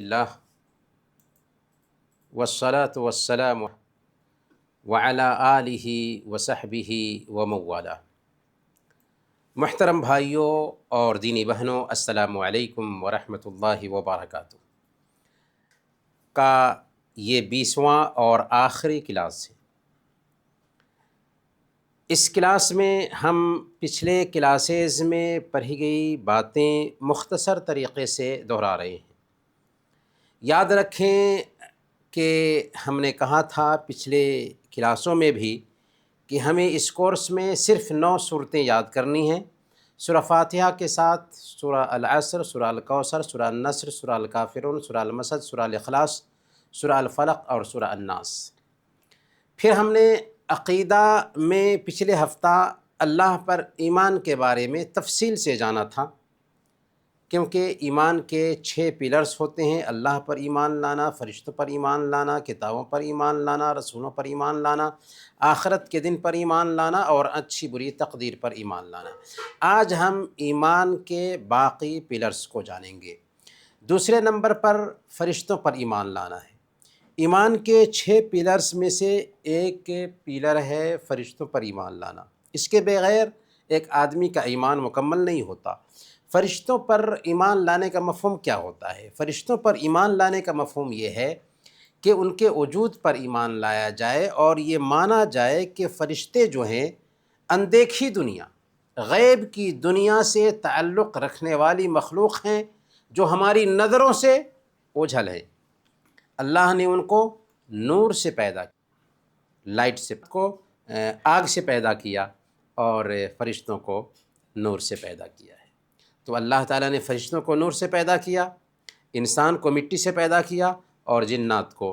اللہ والصلاة والسلام وعلی آلہ وصحبہ ومن والہ۔ محترم بھائیوں اور دینی بہنوں، السلام علیکم ورحمۃ اللہ وبرکاتہ کا یہ 20واں اور آخری کلاس ہے۔ اس کلاس میں ہم پچھلے کلاسز میں پڑھی گئی باتیں مختصر طریقے سے دہرا رہے ہیں۔ یاد رکھیں کہ ہم نے کہا تھا پچھلے کلاسوں میں بھی کہ ہمیں اس کورس میں صرف 9 صورتیں یاد کرنی ہیں، سورہ فاتحہ کے ساتھ سورہ العصر، سورہ الکوثر، سورہ النصر، سورہ الکافرون، سورہ المسد، سورہ الاخلاص، سورہ الفلق اور سورہ الناس۔ پھر ہم نے عقیدہ میں پچھلے ہفتہ اللہ پر ایمان کے بارے میں تفصیل سے جانا تھا، کیونکہ ایمان کے 6 پلرز ہوتے ہیں: اللہ پر ایمان لانا، فرشتوں پر ایمان لانا، کتابوں پر ایمان لانا، رسولوں پر ایمان لانا، آخرت کے دن پر ایمان لانا اور اچھی بری تقدیر پر ایمان لانا۔ آج ہم ایمان کے باقی پلرز کو جانیں گے۔ دوسرے نمبر پر فرشتوں پر ایمان لانا ہے۔ ایمان کے 6 پلرز میں سے ایک پلر ہے فرشتوں پر ایمان لانا۔ اس کے بغیر ایک آدمی کا ایمان مکمل نہیں ہوتا۔ فرشتوں پر ایمان لانے کا مفہوم کیا ہوتا ہے؟ فرشتوں پر ایمان لانے کا مفہوم یہ ہے کہ ان کے وجود پر ایمان لایا جائے اور یہ مانا جائے کہ فرشتے جو ہیں اندیکھی دنیا، غیب کی دنیا سے تعلق رکھنے والی مخلوق ہیں جو ہماری نظروں سے اوجھل ہے۔ اللہ نے ان کو نور سے پیدا کیا، لائٹ سے کو آگ سے پیدا کیا اور فرشتوں کو نور سے پیدا کیا ہے۔ تو اللہ تعالیٰ نے فرشتوں کو نور سے پیدا کیا، انسان کو مٹی سے پیدا کیا اور جنات کو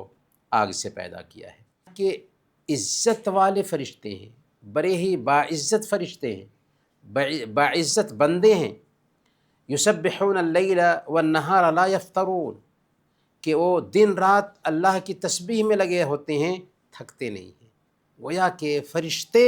آگ سے پیدا کیا ہے۔ کہ عزت والے فرشتے ہیں، بڑے ہی باعزت فرشتے ہیں، باعزت بندے ہیں۔ یسبحون اللیل والنہار لا یفترون، کہ وہ دن رات اللہ کی تسبیح میں لگے ہوتے ہیں، تھکتے نہیں ہیں۔ گویا کہ فرشتے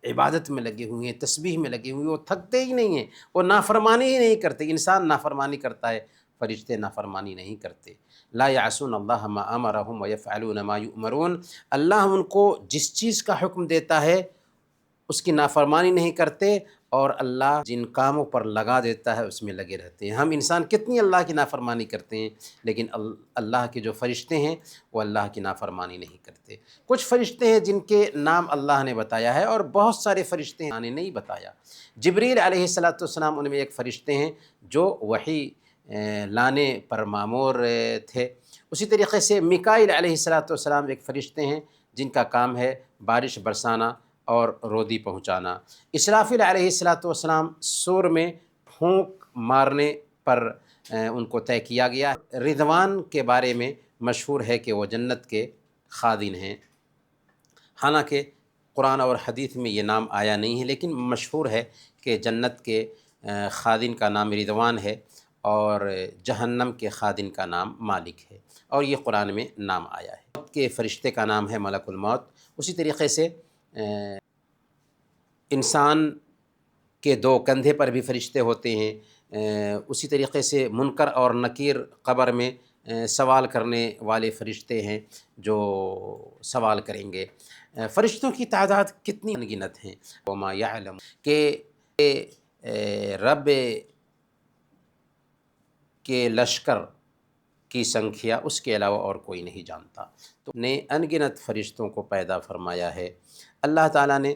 عبادت میں لگے ہوئے ہیں، تسبیح میں لگے ہوئے ہیں، وہ تھکتے ہی نہیں ہیں، وہ نافرمانی ہی نہیں کرتے۔ انسان نافرمانی کرتا ہے، فرشتے نافرمانی نہیں کرتے۔ لا یعصون اللہ ما امرہم ویفعلون ما یؤمرون، اللہ ان کو جس چیز کا حکم دیتا ہے اس کی نافرمانی نہیں کرتے، اور اللہ جن کاموں پر لگا دیتا ہے اس میں لگے رہتے ہیں۔ ہم انسان کتنی اللہ کی نافرمانی کرتے ہیں، لیکن اللہ کے جو فرشتے ہیں وہ اللہ کی نافرمانی نہیں کرتے۔ کچھ فرشتے ہیں جن کے نام اللہ نے بتایا ہے اور بہت سارے فرشتے ہیں اللہ نے نہیں بتایا۔ جبریل علیہ السلام ان میں ایک فرشتے ہیں جو وحی لانے پر مامور تھے۔ اسی طریقے سے میکائیل علیہ السلام ایک فرشتے ہیں جن کا کام ہے بارش برسانا اور رودی پہنچانا۔ اسرافیل علیہ السلام سور میں پھونک مارنے پر ان کو طے کیا گیا۔ رضوان کے بارے میں مشہور ہے کہ وہ جنت کے خادم ہیں، حالانکہ قرآن اور حدیث میں یہ نام آیا نہیں ہے، لیکن مشہور ہے کہ جنت کے خادم کا نام رضوان ہے اور جہنم کے خادم کا نام مالک ہے، اور یہ قرآن میں نام آیا ہے۔ موت کے فرشتے کا نام ہے ملک الموت۔ اسی طریقے سے انسان کے 2 کندھے پر بھی فرشتے ہوتے ہیں۔ اسی طریقے سے منکر اور نکیر قبر میں سوال کرنے والے فرشتے ہیں جو سوال کریں گے۔ فرشتوں کی تعداد کتنی انگنت ہیں، وما یعلم، کہ رب کے لشکر کی سنکھیا اس کے علاوہ اور کوئی نہیں جانتا۔ تو نے انگنت فرشتوں کو پیدا فرمایا ہے۔ اللہ تعالیٰ نے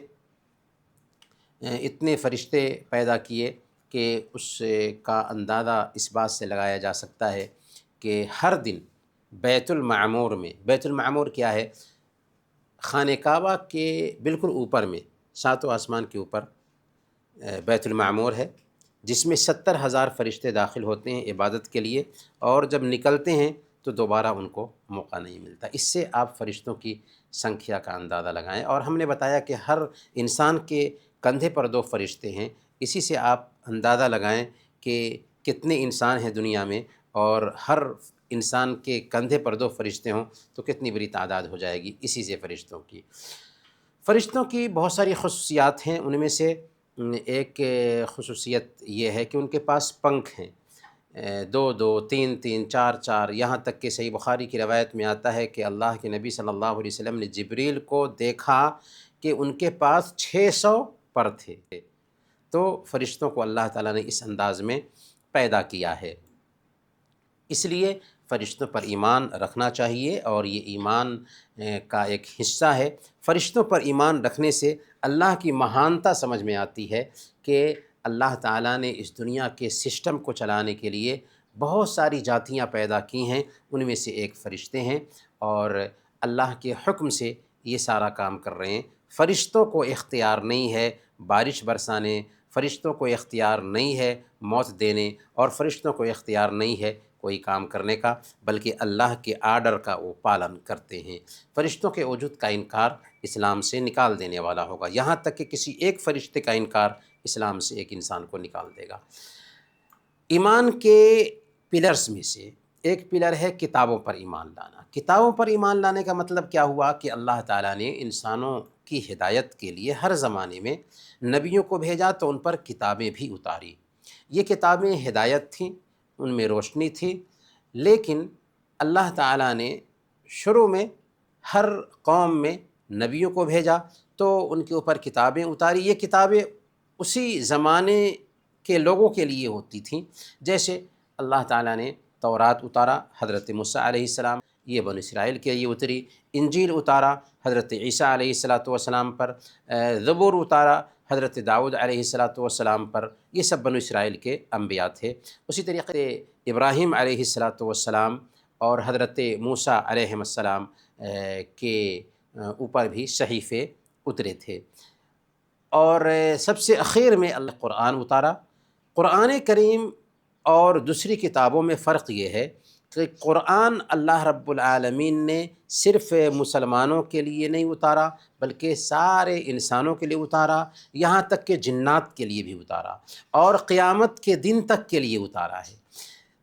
اتنے فرشتے پیدا کیے کہ اس کا اندازہ اس بات سے لگایا جا سکتا ہے کہ ہر دن بیت المعمور میں، بیت المعمور کیا ہے؟ خانہ کعبہ کے بالکل اوپر میں، 7 آسمان کے اوپر بیت المعمور ہے، جس میں 70,000 فرشتے داخل ہوتے ہیں عبادت کے لیے، اور جب نکلتے ہیں تو دوبارہ ان کو موقع نہیں ملتا۔ اس سے آپ فرشتوں کی سنکھیا کا اندازہ لگائیں، اور ہم نے بتایا کہ ہر انسان کے کندھے پر 2 فرشتے ہیں۔ اسی سے آپ اندازہ لگائیں کہ کتنے انسان ہیں دنیا میں، اور ہر انسان کے کندھے پر 2 فرشتے ہوں تو کتنی بڑی تعداد ہو جائے گی اسی سے فرشتوں کی۔ فرشتوں کی بہت ساری خصوصیات ہیں، ان میں سے ایک خصوصیت یہ ہے کہ ان کے پاس پنکھ ہیں۔ دو دو، تین تین، چار چار، یہاں تک کہ صحیح بخاری کی روایت میں آتا ہے کہ اللہ کے نبی صلی اللہ علیہ وسلم نے جبریل کو دیکھا کہ ان کے پاس 600 پر تھے۔ تو فرشتوں کو اللہ تعالیٰ نے اس انداز میں پیدا کیا ہے، اس لیے فرشتوں پر ایمان رکھنا چاہیے، اور یہ ایمان کا ایک حصہ ہے۔ فرشتوں پر ایمان رکھنے سے اللہ کی مہانتا سمجھ میں آتی ہے کہ اللہ تعالیٰ نے اس دنیا کے سسٹم کو چلانے کے لیے بہت ساری ذاتیاں پیدا کی ہیں، ان میں سے ایک فرشتے ہیں، اور اللہ کے حکم سے یہ سارا کام کر رہے ہیں۔ فرشتوں کو اختیار نہیں ہے بارش برسانے، فرشتوں کو اختیار نہیں ہے موت دینے، اور فرشتوں کو اختیار نہیں ہے کوئی کام کرنے کا، بلکہ اللہ کے آرڈر کا وہ پالن کرتے ہیں۔ فرشتوں کے وجود کا انکار اسلام سے نکال دینے والا ہوگا، یہاں تک کہ کسی ایک فرشتے کا انکار اسلام سے ایک انسان کو نکال دے گا۔ ایمان کے پلرز میں سے ایک پلر ہے کتابوں پر ایمان لانا۔ کتابوں پر ایمان لانے کا مطلب کیا ہوا کہ اللہ تعالیٰ نے انسانوں کی ہدایت کے لیے ہر زمانے میں نبیوں کو بھیجا تو ان پر کتابیں بھی اتاری۔ یہ کتابیں ہدایت تھیں، ان میں روشنی تھی، لیکن اللہ تعالیٰ نے شروع میں ہر قوم میں نبیوں کو بھیجا تو ان کے اوپر کتابیں اتاری۔ یہ کتابیں اسی زمانے کے لوگوں کے لیے ہوتی تھیں، جیسے اللہ تعالیٰ نے تورات اتارا حضرت موسیٰ علیہ السلام، یہ بنی اسرائیل کے لیے اتری۔ انجیل اتارا حضرت عیسیٰ علیہ السلام پر، زبور اتارا حضرت داؤد علیہ السلام پر، یہ سب بنی اسرائیل کے انبیاء تھے۔ اسی طریقے سے ابراہیم علیہ السلام اور حضرت موسیٰ علیہ السلام کے اوپر بھی صحیفے اترے تھے۔ اور سب سے اخیر میں اللہ قرآن اتارا۔ قرآن کریم اور دوسری کتابوں میں فرق یہ ہے کہ قرآن اللہ رب العالمین نے صرف مسلمانوں کے لیے نہیں اتارا بلکہ سارے انسانوں کے لیے اتارا، یہاں تک کہ جنات کے لیے بھی اتارا، اور قیامت کے دن تک کے لیے اتارا ہے۔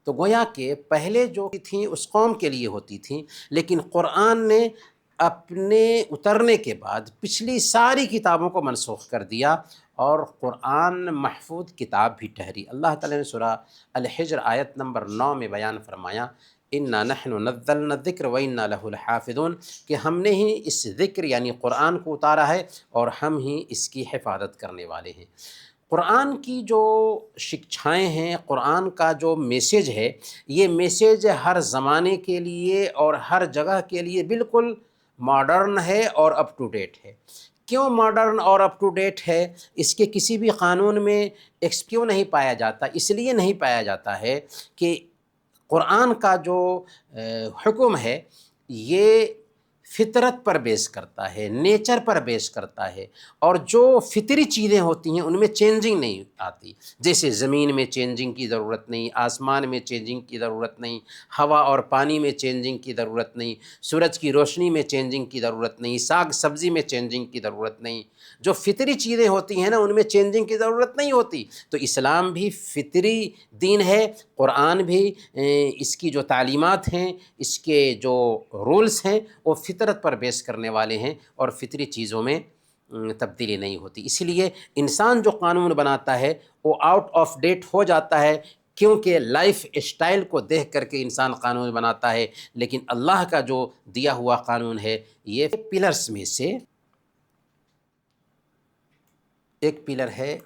تو گویا کہ پہلے جو تھیں اس قوم کے لیے ہوتی تھیں، لیکن قرآن نے اپنے اترنے کے بعد پچھلی ساری کتابوں کو منسوخ کر دیا، اور قرآن محفوظ کتاب بھی ٹھہری۔ اللہ تعالیٰ نے سورہ الحجر آیت نمبر 9 میں بیان فرمایا، اِنَّا نَحْنُ نَزَّلْنَا الذِّكْرَ وَإِنَّا لَهُ لَحَافِظُونَ، کہ ہم نے ہی اس ذکر یعنی قرآن کو اتارا ہے اور ہم ہی اس کی حفاظت کرنے والے ہیں۔ قرآن کی جو شکچھائیں ہیں، قرآن کا جو میسیج ہے، یہ میسیج ہر زمانے کے لیے اور ہر جگہ کے لیے بالکل ماڈرن ہے اور اپ ٹو ڈیٹ ہے۔ کیوں ماڈرن اور اپ ٹو ڈیٹ ہے؟ اس کے کسی بھی قانون میں کیوں نہیں پایا جاتا؟ اس لیے نہیں پایا جاتا ہے کہ قرآن کا جو حکم ہے یہ فطرت پر بیس کرتا ہے، نیچر پر بیس کرتا ہے، اور جو فطری چیزیں ہوتی ہیں ان میں چینجنگ نہیں آتی۔ جیسے زمین میں چینجنگ کی ضرورت نہیں، آسمان میں چینجنگ کی ضرورت نہیں، ہوا اور پانی میں چینجنگ کی ضرورت نہیں، سورج کی روشنی میں چینجنگ کی ضرورت نہیں، ساگ سبزی میں چینجنگ کی ضرورت نہیں۔ جو فطری چیزیں ہوتی ہیں نا ان میں چینجنگ کی ضرورت نہیں ہوتی۔ تو اسلام بھی فطری دین ہے، قرآن بھی اس کی جو تعلیمات ہیں، اس کے جو رولز ہیں وہ فطرت پر بیس کرنے والے ہیں، اور فطری چیزوں میں تبدیلی نہیں ہوتی۔ اس لیے انسان جو قانون بناتا ہے وہ آؤٹ آف ڈیٹ ہو جاتا ہے، کیونکہ لائف اسٹائل کو دیکھ کر کے انسان قانون بناتا ہے، لیکن اللہ کا جو دیا ہوا قانون ہے یہ پلرز میں سے ایک پلر ہے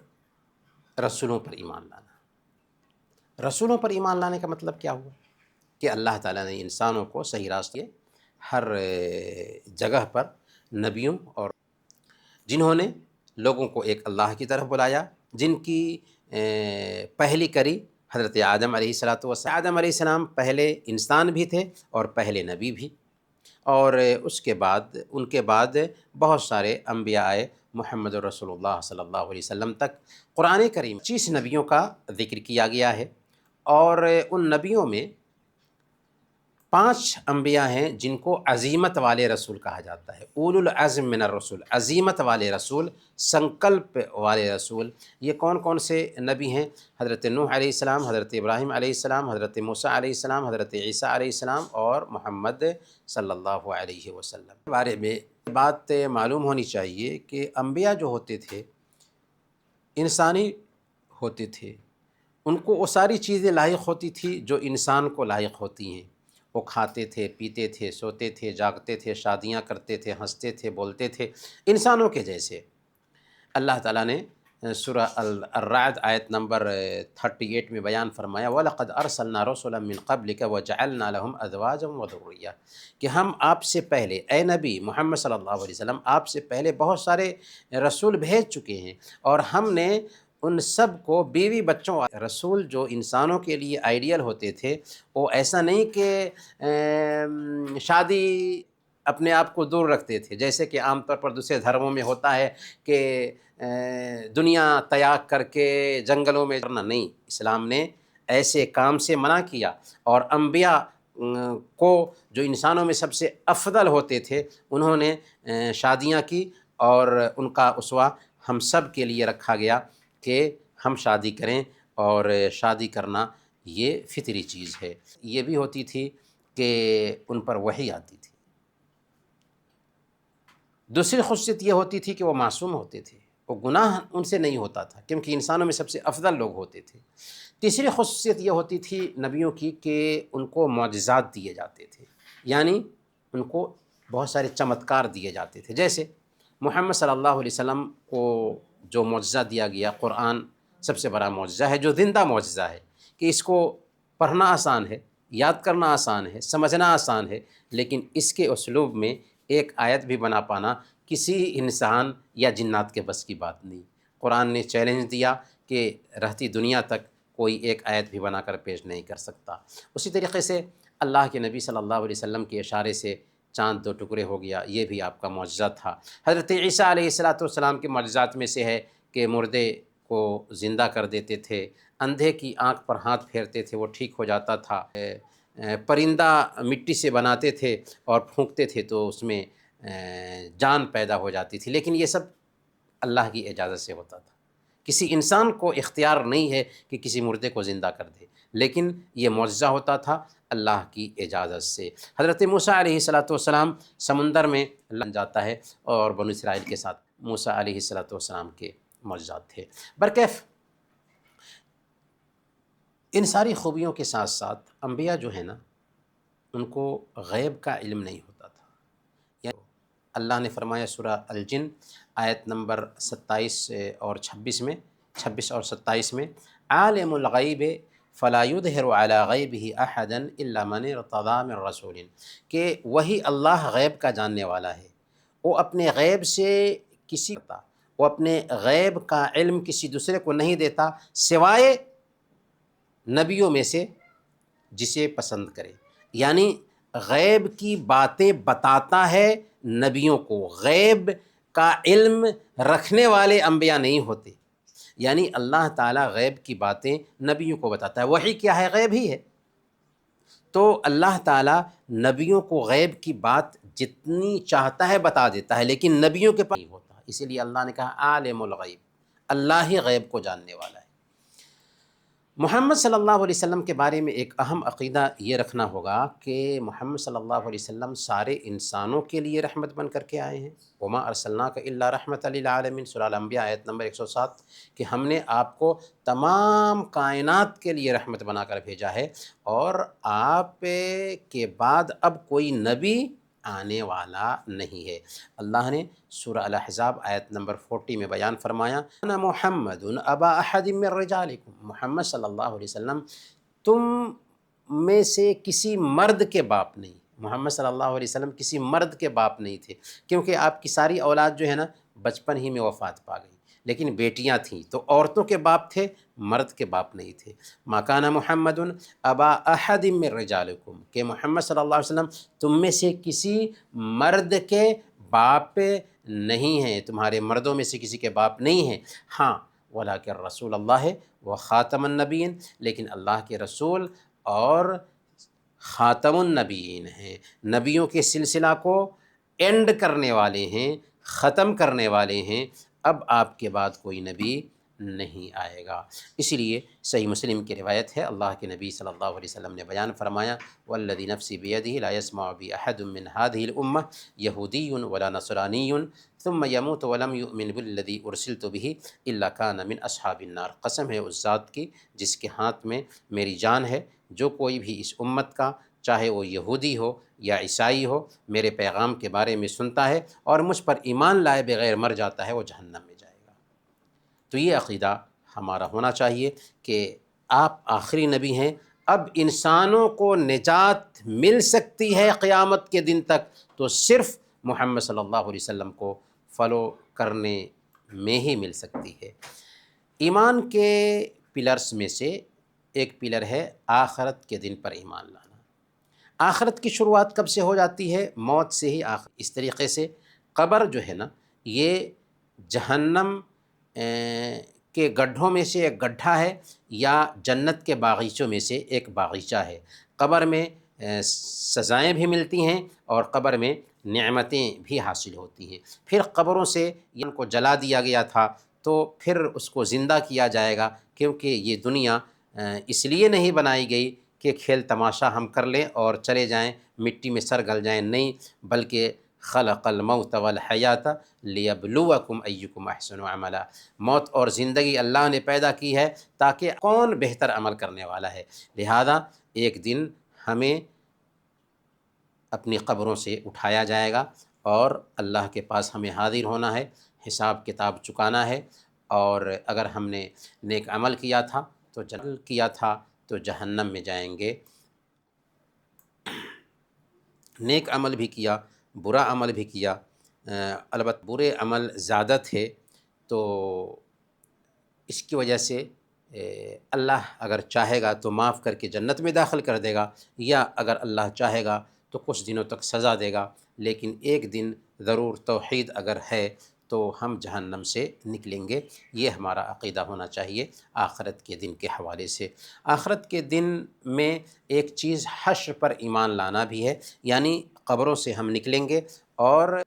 رسولوں پر ایمان لانا۔ رسولوں پر ایمان لانے کا مطلب کیا ہوا؟ کہ اللہ تعالیٰ نے انسانوں کو صحیح راستے ہر جگہ پر نبیوں اور جنہوں نے لوگوں کو ایک اللہ کی طرف بلایا، جن کی پہلی کری حضرت آدم علیہ السلام۔ آدم علیہ السلام پہلے انسان بھی تھے اور پہلے نبی بھی، اور اس کے بعد ان کے بعد بہت سارے انبیاء آئے محمد رسول اللہ صلی اللہ علیہ وسلم تک۔ قرآن کریم 25 نبیوں کا ذکر کیا گیا ہے، اور ان نبیوں میں 5 انبیاء ہیں جن کو عزیمت والے رسول کہا جاتا ہے، اولو العزم من الرسول، عزیمت والے رسول، سنکلپ والے رسول۔ یہ کون کون سے نبی ہیں؟ حضرت نوح علیہ السلام، حضرت ابراہیم علیہ السلام، حضرت موسیٰ علیہ السلام، حضرت عیسیٰ علیہ السلام، اور محمد صلی اللہ علیہ وسلم۔ کے بارے میں بات معلوم ہونی چاہیے کہ انبیاء جو ہوتے تھے انسانی ہوتے تھے، ان کو وہ ساری چیزیں لاحق ہوتی تھی جو انسان کو لاحق ہوتی ہیں۔ وہ کھاتے تھے، پیتے تھے، سوتے تھے، جاگتے تھے، شادیاں کرتے تھے، ہنستے تھے، بولتے تھے، انسانوں کے جیسے۔ اللہ تعالیٰ نے سورہ الرعد آیت نمبر 38 میں بیان فرمایا وَلَقَدْ أَرْسَلْنَا رُسُلًا مِّن قَبْلِكَ وَجَعَلْنَا لَهُمْ أَزْوَاجًا وَذُرِّيَّةً کہ ہم آپ سے پہلے، اے نبی محمد صلی اللہ علیہ وسلم، آپ سے پہلے بہت سارے رسول بھیج چکے ہیں، اور ہم نے ان سب کو بیوی بچوں، رسول جو انسانوں کے لیے آئیڈیل ہوتے تھے، وہ ایسا نہیں کہ شادی اپنے آپ کو دور رکھتے تھے، جیسے کہ عام طور پر دوسرے دھرموں میں ہوتا ہے کہ دنیا تیاگ کر کے جنگلوں میں کرنا نہیں۔ اسلام نے ایسے کام سے منع کیا، اور انبیاء کو جو انسانوں میں سب سے افضل ہوتے تھے انہوں نے شادیاں کی، اور ان کا اسوہ ہم سب کے لیے رکھا گیا کہ ہم شادی کریں، اور شادی کرنا یہ فطری چیز ہے۔ یہ بھی ہوتی تھی کہ ان پر وحی آتی تھی۔ دوسری خصوصیت یہ ہوتی تھی کہ وہ معصوم ہوتے تھے، وہ گناہ ان سے نہیں ہوتا تھا کیونکہ انسانوں میں سب سے افضل لوگ ہوتے تھے۔ تیسری خصوصیت یہ ہوتی تھی نبیوں کی کہ ان کو معجزات دیے جاتے تھے، یعنی ان کو بہت سارے چمتکار دیے جاتے تھے۔ جیسے محمد صلی اللہ علیہ وسلم کو جو معجزہ دیا گیا، قرآن سب سے بڑا معجزہ ہے، جو زندہ معجزہ ہے، کہ اس کو پڑھنا آسان ہے، یاد کرنا آسان ہے، سمجھنا آسان ہے، لیکن اس کے اسلوب میں ایک آیت بھی بنا پانا کسی انسان یا جنات کے بس کی بات نہیں۔ قرآن نے چیلنج دیا کہ رہتی دنیا تک کوئی ایک آیت بھی بنا کر پیش نہیں کر سکتا۔ اسی طریقے سے اللہ کے نبی صلی اللہ علیہ وسلم کے اشارے سے چاند 2 ٹکڑے ہو گیا، یہ بھی آپ کا معجزہ تھا۔ حضرت عیسیٰ علیہ السلام کے معجزات میں سے ہے کہ مردے کو زندہ کر دیتے تھے، اندھے کی آنکھ پر ہاتھ پھیرتے تھے وہ ٹھیک ہو جاتا تھا، پرندہ مٹی سے بناتے تھے اور پھونکتے تھے تو اس میں جان پیدا ہو جاتی تھی، لیکن یہ سب اللہ کی اجازت سے ہوتا تھا۔ کسی انسان کو اختیار نہیں ہے کہ کسی مردے کو زندہ کر دے، لیکن یہ معجزہ ہوتا تھا اللہ کی اجازت سے۔ حضرت موسیٰ علیہ السلام سمندر میں لگ جاتا ہے، اور بنو اسرائیل کے ساتھ موسیٰ علیہ السلام کے معجزات تھے۔ برکیف ان ساری خوبیوں کے ساتھ ساتھ انبیاء جو ہیں نا، ان کو غیب کا علم نہیں ہوتا تھا۔ یعنی اللہ نے فرمایا سورہ الجن آیت نمبر 27 اور 26 میں، 26 اور 27 میں، عالم الغیب فلا یظہر علی غیبہ احدا الا من ارتضی من رسول، کہ وہی اللہ غیب کا جاننے والا ہے، وہ اپنے غیب سے وہ اپنے غیب کا علم کسی دوسرے کو نہیں دیتا سوائے نبیوں میں سے جسے پسند کرے۔ یعنی غیب کی باتیں بتاتا ہے نبیوں کو، غیب کا علم رکھنے والے انبیاء نہیں ہوتے۔ یعنی اللہ تعالیٰ غیب کی باتیں نبیوں کو بتاتا ہے۔ وحی کیا ہے؟ غیب ہی ہے۔ تو اللہ تعالیٰ نبیوں کو غیب کی بات جتنی چاہتا ہے بتا دیتا ہے، لیکن نبیوں کے پاس نہیں ہوتا۔ اسی لیے اللہ نے کہا عالم الغیب، اللہ ہی غیب کو جاننے والا ہے۔ محمد صلی اللہ علیہ وسلم کے بارے میں ایک اہم عقیدہ یہ رکھنا ہوگا کہ محمد صلی اللہ علیہ وسلم سارے انسانوں کے لیے رحمت بن کر کے آئے ہیں۔ وما ارسلناک الا رحمۃ للعالمین، سورہ الانبیاء آیت نمبر 107، کہ ہم نے آپ کو تمام کائنات کے لیے رحمت بنا کر بھیجا ہے، اور آپ کے بعد اب کوئی نبی آنے والا نہیں ہے۔ اللہ نے سورہ الاحزاب آیت نمبر 40 میں بیان فرمایا انا محمد ابا احد من رجالکم، محمد صلی اللہ علیہ وسلم تم میں سے کسی مرد کے باپ نہیں۔ محمد صلی اللہ علیہ وسلم کسی مرد کے باپ نہیں تھے، کیونکہ آپ کی ساری اولاد جو ہے نا بچپن ہی میں وفات پا گئی، لیکن بیٹیاں تھیں تو عورتوں کے باپ تھے، مرد کے باپ نہیں تھے۔ ما کان محمد ابا احد من رجالکم، کہ محمد صلی اللہ علیہ وسلم تم میں سے کسی مرد کے باپ نہیں ہیں، تمہارے مردوں میں سے کسی کے باپ نہیں ہیں۔ ہاں ولیکن رسول اللہ و خاتم النبیین، لیکن اللہ کے رسول اور خاتم النبیین ہیں، نبیوں کے سلسلہ کو اینڈ کرنے والے ہیں، ختم کرنے والے ہیں۔ اب آپ کے بعد کوئی نبی نہیں آئے گا۔ اسی لیے صحیح مسلم کی روایت ہے، اللہ کے نبی صلی اللہ علیہ وسلم نے بیان فرمایا، والذی نفسی بیدہ لا یسمع بی احد من هذه الامہ یہودی ولا نصرانی ثم يموت ولم يؤمن بالذی ارسلت به الا كان من اصحاب النار۔ قسم ہے اس ذات کی جس کے ہاتھ میں میری جان ہے، جو کوئی بھی اس امت کا، چاہے وہ یہودی ہو یا عیسائی ہو، میرے پیغام کے بارے میں سنتا ہے اور مجھ پر ایمان لائے بغیر مر جاتا ہے، وہ جہنم میں جائے گا۔ تو یہ عقیدہ ہمارا ہونا چاہیے کہ آپ آخری نبی ہیں، اب انسانوں کو نجات مل سکتی ہے قیامت کے دن تک تو صرف محمد صلی اللہ علیہ وسلم کو فالو کرنے میں ہی مل سکتی ہے۔ ایمان کے پلرز میں سے ایک پلر ہے آخرت کے دن پر ایمان لانا۔ آخرت کی شروعات کب سے ہو جاتی ہے؟ موت سے ہی۔ اس طریقے سے قبر جو ہے نا، یہ جہنم کے گڈھوں میں سے ایک گڈھا ہے یا جنت کے باغیچوں میں سے ایک باغیچہ ہے۔ قبر میں سزائیں بھی ملتی ہیں اور قبر میں نعمتیں بھی حاصل ہوتی ہیں۔ پھر قبروں سے ان کو جلا دیا گیا تھا تو پھر اس کو زندہ کیا جائے گا، کیونکہ یہ دنیا اس لیے نہیں بنائی گئی کہ کھیل تماشا ہم کر لیں اور چلے جائیں، مٹی میں سر گل جائیں، نہیں، بلکہ خلق الموت والحیات لیبلوکم ایکم احسن عملا۔ موت اور زندگی اللہ نے پیدا کی ہے تاکہ کون بہتر عمل کرنے والا ہے۔ لہذا ایک دن ہمیں اپنی قبروں سے اٹھایا جائے گا اور اللہ کے پاس ہمیں حاضر ہونا ہے، حساب کتاب چکانا ہے، اور اگر ہم نے نیک عمل کیا تھا تو جہنم میں جائیں گے، نیک عمل بھی کیا، برا عمل بھی کیا، البتہ برے عمل زیادہ تھے تو اس کی وجہ سے اللہ اگر چاہے گا تو معاف کر کے جنت میں داخل کر دے گا، یا اگر اللہ چاہے گا تو کچھ دنوں تک سزا دے گا، لیکن ایک دن ضرور توحید اگر ہے تو ہم جہنم سے نکلیں گے۔ یہ ہمارا عقیدہ ہونا چاہیے آخرت کے دن کے حوالے سے۔ آخرت کے دن میں ایک چیز حشر پر ایمان لانا بھی ہے، یعنی قبروں سے ہم نکلیں گے اور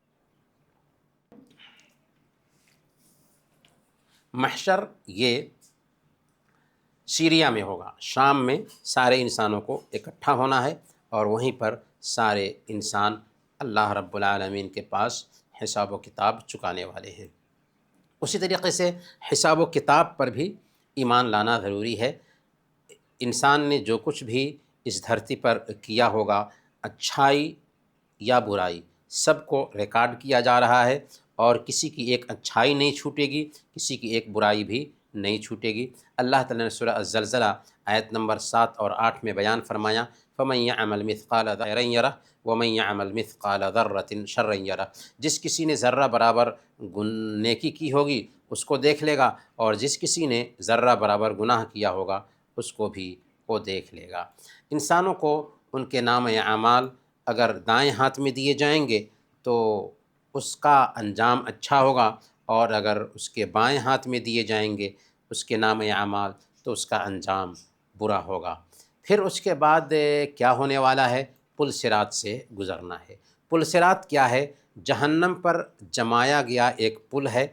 محشر یہ سیریا میں ہوگا، شام میں سارے انسانوں کو اکٹھا ہونا ہے اور وہیں پر سارے انسان اللہ رب العالمین کے پاس حساب و کتاب چکانے والے ہیں۔ اسی طریقے سے حساب و کتاب پر بھی ایمان لانا ضروری ہے۔ انسان نے جو کچھ بھی اس دھرتی پر کیا ہوگا، اچھائی یا برائی، سب کو ریکارڈ کیا جا رہا ہے اور کسی کی ایک اچھائی نہیں چھوٹے گی، کسی کی ایک برائی بھی نہیں چھوٹے گی۔ اللہ تعالیٰ نے سورہ الزلزلہ آیت نمبر 7 اور 8 میں بیان فرمایا، فَمَن يَعْمَلْ مِثْقَالَ ذَرَّةٍ خَيْرًا يَرَهُ وَمَن يَعْمَلْ مِثْقَالَ ذَرَّةٍ شَرًّا يَرَهُ۔ جس کسی نے ذرہ برابر نیکی کی ہوگی اس کو دیکھ لے گا، اور جس کسی نے ذرہ برابر گناہ کیا ہوگا اس کو بھی وہ دیکھ لے گا۔ انسانوں کو ان کے نام اعمال اگر دائیں ہاتھ میں دیے جائیں گے تو اس کا انجام اچھا ہوگا، اور اگر اس کے بائیں ہاتھ میں دیے جائیں گے اس کے نام اعمال تو اس کا انجام برا ہوگا۔ پھر اس کے بعد کیا ہونے والا ہے؟ پل صراط سے گزرنا ہے۔ پل صراط کیا ہے؟ جہنم پر جمایا گیا ایک پل ہے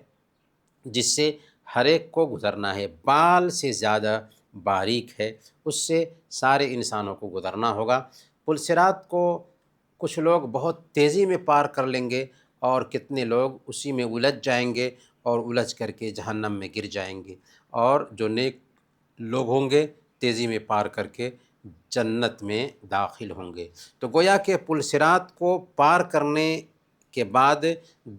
جس سے ہر ایک کو گزرنا ہے، بال سے زیادہ باریک ہے، اس سے سارے انسانوں کو گزرنا ہوگا۔ پل صراط کو کچھ لوگ بہت تیزی میں پار کر لیں گے اور کتنے لوگ اسی میں الجھ جائیں گے اور الجھ کر کے جہنم میں گر جائیں گے، اور جو نیک لوگ ہوں گے تیزی میں پار کر کے جنت میں داخل ہوں گے۔ تو گویا کہ پل صراط کو پار کرنے کے بعد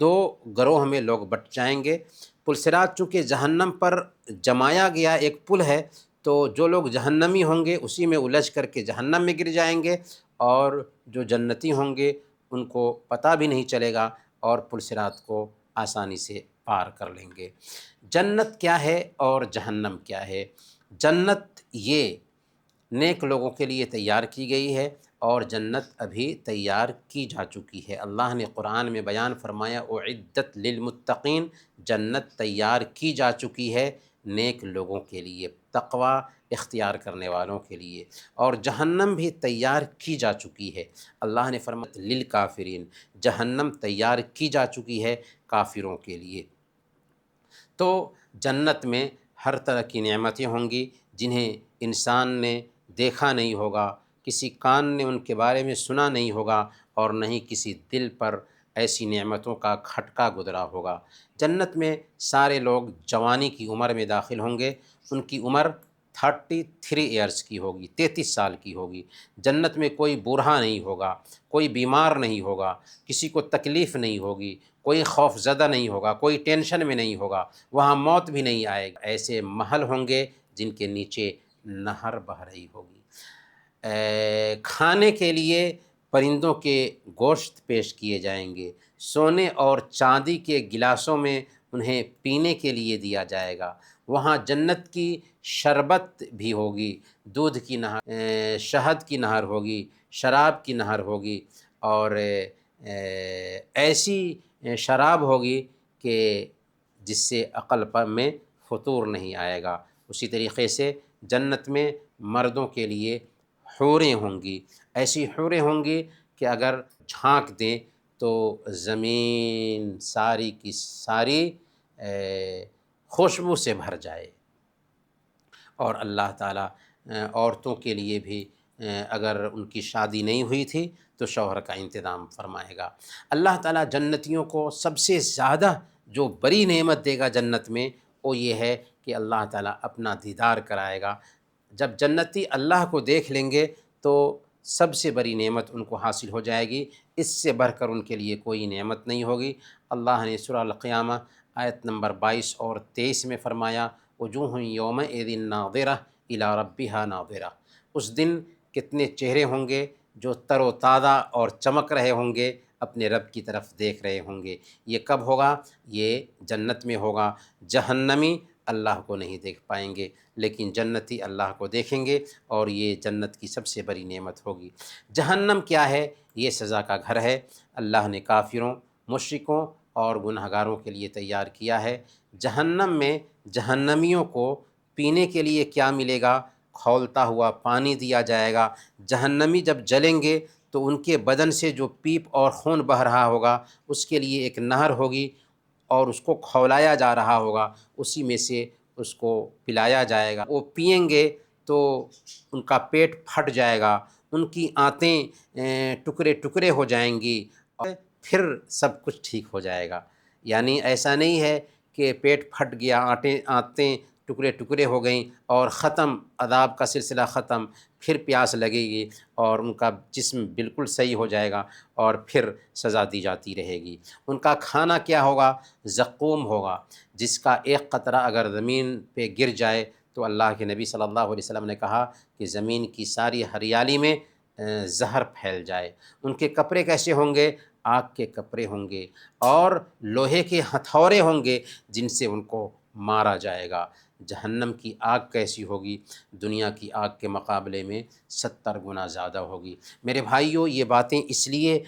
دو گروہ میں لوگ بٹ جائیں گے۔ پل صراط چونکہ جہنم پر جمایا گیا ایک پل ہے تو جو لوگ جہنمی ہوں گے اسی میں الجھ کر کے جہنم میں گر جائیں گے، اور جو جنتی ہوں گے ان کو پتہ بھی نہیں چلے گا اور پل صراط کو آسانی سے پار کر لیں گے۔ جنت کیا ہے اور جہنم کیا ہے؟ جنت یہ نیک لوگوں کے لیے تیار کی گئی ہے، اور جنت ابھی تیار کی جا چکی ہے۔ اللہ نے قرآن میں بیان فرمایا، اعدت للمتقین، جنت تیار کی جا چکی ہے نیک لوگوں کے لیے، تقوی اختیار کرنے والوں کے لیے، اور جہنم بھی تیار کی جا چکی ہے۔ اللہ نے فرمایا للکافرین، جہنم تیار کی جا چکی ہے کافروں کے لیے۔ تو جنت میں ہر طرح کی نعمتیں ہوں گی جنہیں انسان نے دیکھا نہیں ہوگا، کسی کان نے ان کے بارے میں سنا نہیں ہوگا، اور نہ ہی کسی دل پر ایسی نعمتوں کا کھٹکا گزرا ہوگا۔ جنت میں سارے لوگ جوانی کی عمر میں داخل ہوں گے، ان کی عمر 33 ایئرس کی ہوگی، 33 سال کی ہوگی۔ جنت میں کوئی بوڑھا نہیں ہوگا، کوئی بیمار نہیں ہوگا، کسی کو تکلیف نہیں ہوگی، کوئی خوف زدہ نہیں ہوگا، کوئی ٹینشن میں نہیں ہوگا، وہاں موت بھی نہیں آئے گا۔ ایسے محل ہوں گے جن کے نیچے نہر بہہ رہی ہوگی۔ کھانے کے لیے پرندوں کے گوشت پیش کیے جائیں گے، سونے اور چاندی کے گلاسوں میں انہیں پینے کے لیے دیا جائے گا۔ وہاں جنت کی شربت بھی ہوگی، دودھ کی نہر، شہد کی نہر ہوگی، شراب کی نہر ہوگی، اور ایسی شراب ہوگی کہ جس سے عقل پر میں فطور نہیں آئے گا۔ اسی طریقے سے جنت میں مردوں کے لیے حوریں ہوں گی، ایسی حوریں ہوں گی کہ اگر جھانک دیں تو زمین ساری کی ساری خوشبو سے بھر جائے۔ اور اللہ تعالیٰ عورتوں کے لیے بھی اگر ان کی شادی نہیں ہوئی تھی تو شوہر کا انتظام فرمائے گا۔ اللہ تعالیٰ جنتیوں کو سب سے زیادہ جو بڑی نعمت دے گا جنت میں، وہ یہ ہے کہ اللہ تعالیٰ اپنا دیدار کرائے گا۔ جب جنتی اللہ کو دیکھ لیں گے تو سب سے بڑی نعمت ان کو حاصل ہو جائے گی، اس سے بڑھ کر ان کے لیے کوئی نعمت نہیں ہوگی۔ اللہ نے سورہ القیامہ آیت نمبر 22 اور 23 میں فرمایا، وجوہ یومئذ ناظرہ الی ربہا ناظرہ۔ اس دن کتنے چہرے ہوں گے جو تر و تازہ اور چمک رہے ہوں گے، اپنے رب کی طرف دیکھ رہے ہوں گے۔ یہ کب ہوگا؟ یہ جنت میں ہوگا۔ جہنمی اللہ کو نہیں دیکھ پائیں گے، لیکن جنتی اللہ کو دیکھیں گے، اور یہ جنت کی سب سے بڑی نعمت ہوگی۔ جہنم کیا ہے؟ یہ سزا کا گھر ہے، اللہ نے کافروں، مشرکوں اور گناہ گاروں کے لیے تیار کیا ہے۔ جہنم میں جہنمیوں کو پینے کے لیے کیا ملے گا؟ کھولتا ہوا پانی دیا جائے گا۔ جہنمی جب جلیں گے تو ان کے بدن سے جو پیپ اور خون بہہ رہا ہوگا، اس کے لیے ایک نہر ہوگی، اور اس کو کھولایا جا رہا ہوگا، اسی میں سے اس کو پلایا جائے گا۔ وہ پئیں گے تو ان کا پیٹ پھٹ جائے گا، ان کی آنتیں ٹکڑے ٹکڑے ہو جائیں گی، اور پھر سب کچھ ٹھیک ہو جائے گا۔ یعنی ایسا نہیں ہے کہ پیٹ پھٹ گیا، آنتیں ٹکڑے ٹکڑے ہو گئیں اور ختم، عذاب کا سلسلہ ختم، پھر پیاس لگے گی اور ان کا جسم بالکل صحیح ہو جائے گا، اور پھر سزا دی جاتی رہے گی۔ ان کا کھانا کیا ہوگا؟ زقوم ہوگا، جس کا ایک قطرہ اگر زمین پہ گر جائے تو اللہ کے نبی صلی اللہ علیہ وسلم نے کہا کہ زمین کی ساری ہریالی میں زہر پھیل جائے۔ ان کے کپڑے کیسے ہوں گے؟ آگ کے کپڑے ہوں گے، اور لوہے کے ہتھوڑے ہوں گے جن سے ان کو مارا جائے گا۔ جہنم کی آگ کیسی ہوگی؟ دنیا کی آگ کے مقابلے میں 70 گنا زیادہ ہوگی۔ میرے بھائیوں، یہ باتیں اس لیے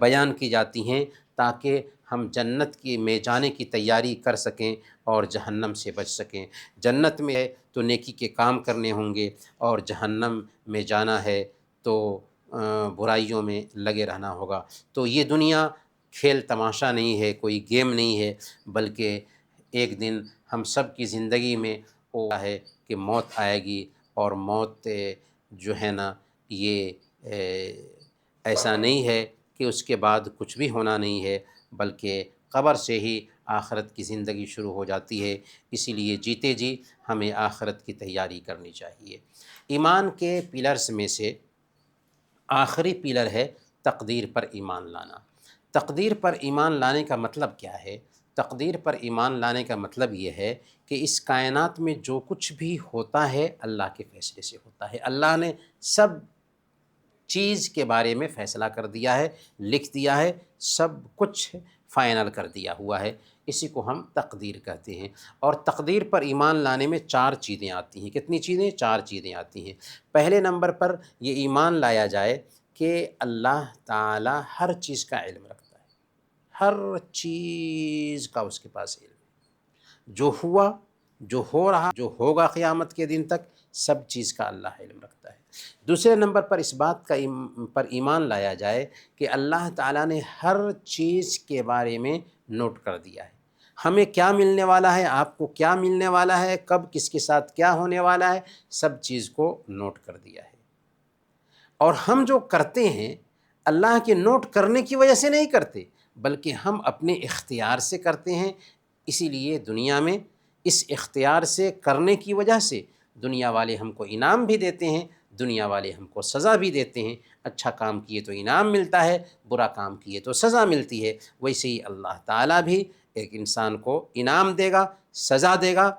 بیان کی جاتی ہیں تاکہ ہم جنت میں جانے کی تیاری کر سکیں اور جہنم سے بچ سکیں۔ جنت میں ہے تو نیکی کے کام کرنے ہوں گے، اور جہنم میں جانا ہے تو برائیوں میں لگے رہنا ہوگا۔ تو یہ دنیا کھیل تماشا نہیں ہے، کوئی گیم نہیں ہے، بلکہ ایک دن ہم سب کی زندگی میں وہ ہے کہ موت آئے گی، اور موت جو ہے نا، یہ ایسا نہیں ہے کہ اس کے بعد کچھ بھی ہونا نہیں ہے، بلکہ قبر سے ہی آخرت کی زندگی شروع ہو جاتی ہے۔ اسی لیے جیتے جی ہمیں آخرت کی تیاری کرنی چاہیے۔ ایمان کے پلرز میں سے آخری پلر ہے تقدیر پر ایمان لانا۔ تقدیر پر ایمان لانے کا مطلب کیا ہے؟ تقدیر پر ایمان لانے کا مطلب یہ ہے کہ اس کائنات میں جو کچھ بھی ہوتا ہے اللہ کے فیصلے سے ہوتا ہے۔ اللہ نے سب چیز کے بارے میں فیصلہ کر دیا ہے، لکھ دیا ہے، سب کچھ فائنل کر دیا ہوا ہے۔ اسی کو ہم تقدیر کہتے ہیں۔ اور تقدیر پر ایمان لانے میں 4 چیزیں آتی ہیں۔ کتنی چیزیں؟ 4 چیزیں آتی ہیں۔ پہلے نمبر پر یہ ایمان لایا جائے کہ اللہ تعالیٰ ہر چیز کا علم رکھتا ہے، ہر چیز کا اس کے پاس علم ہے۔ جو ہوا، جو ہو رہا، جو ہوگا قیامت کے دن تک، سب چیز کا اللہ علم رکھتا ہے۔ دوسرے نمبر پر اس بات پر ایمان لایا جائے کہ اللہ تعالیٰ نے ہر چیز کے بارے میں نوٹ کر دیا ہے۔ ہمیں کیا ملنے والا ہے، آپ کو کیا ملنے والا ہے، کب کس کے ساتھ کیا ہونے والا ہے، سب چیز کو نوٹ کر دیا ہے۔ اور ہم جو کرتے ہیں اللہ کے نوٹ کرنے کی وجہ سے نہیں کرتے، بلکہ ہم اپنے اختیار سے کرتے ہیں۔ اسی لیے دنیا میں اس اختیار سے کرنے کی وجہ سے دنیا والے ہم کو انعام بھی دیتے ہیں، دنیا والے ہم کو سزا بھی دیتے ہیں۔ اچھا کام کیے تو انعام ملتا ہے، برا کام کیے تو سزا ملتی ہے۔ ویسے ہی اللہ تعالیٰ بھی ایک انسان کو انعام دے گا، سزا دے گا،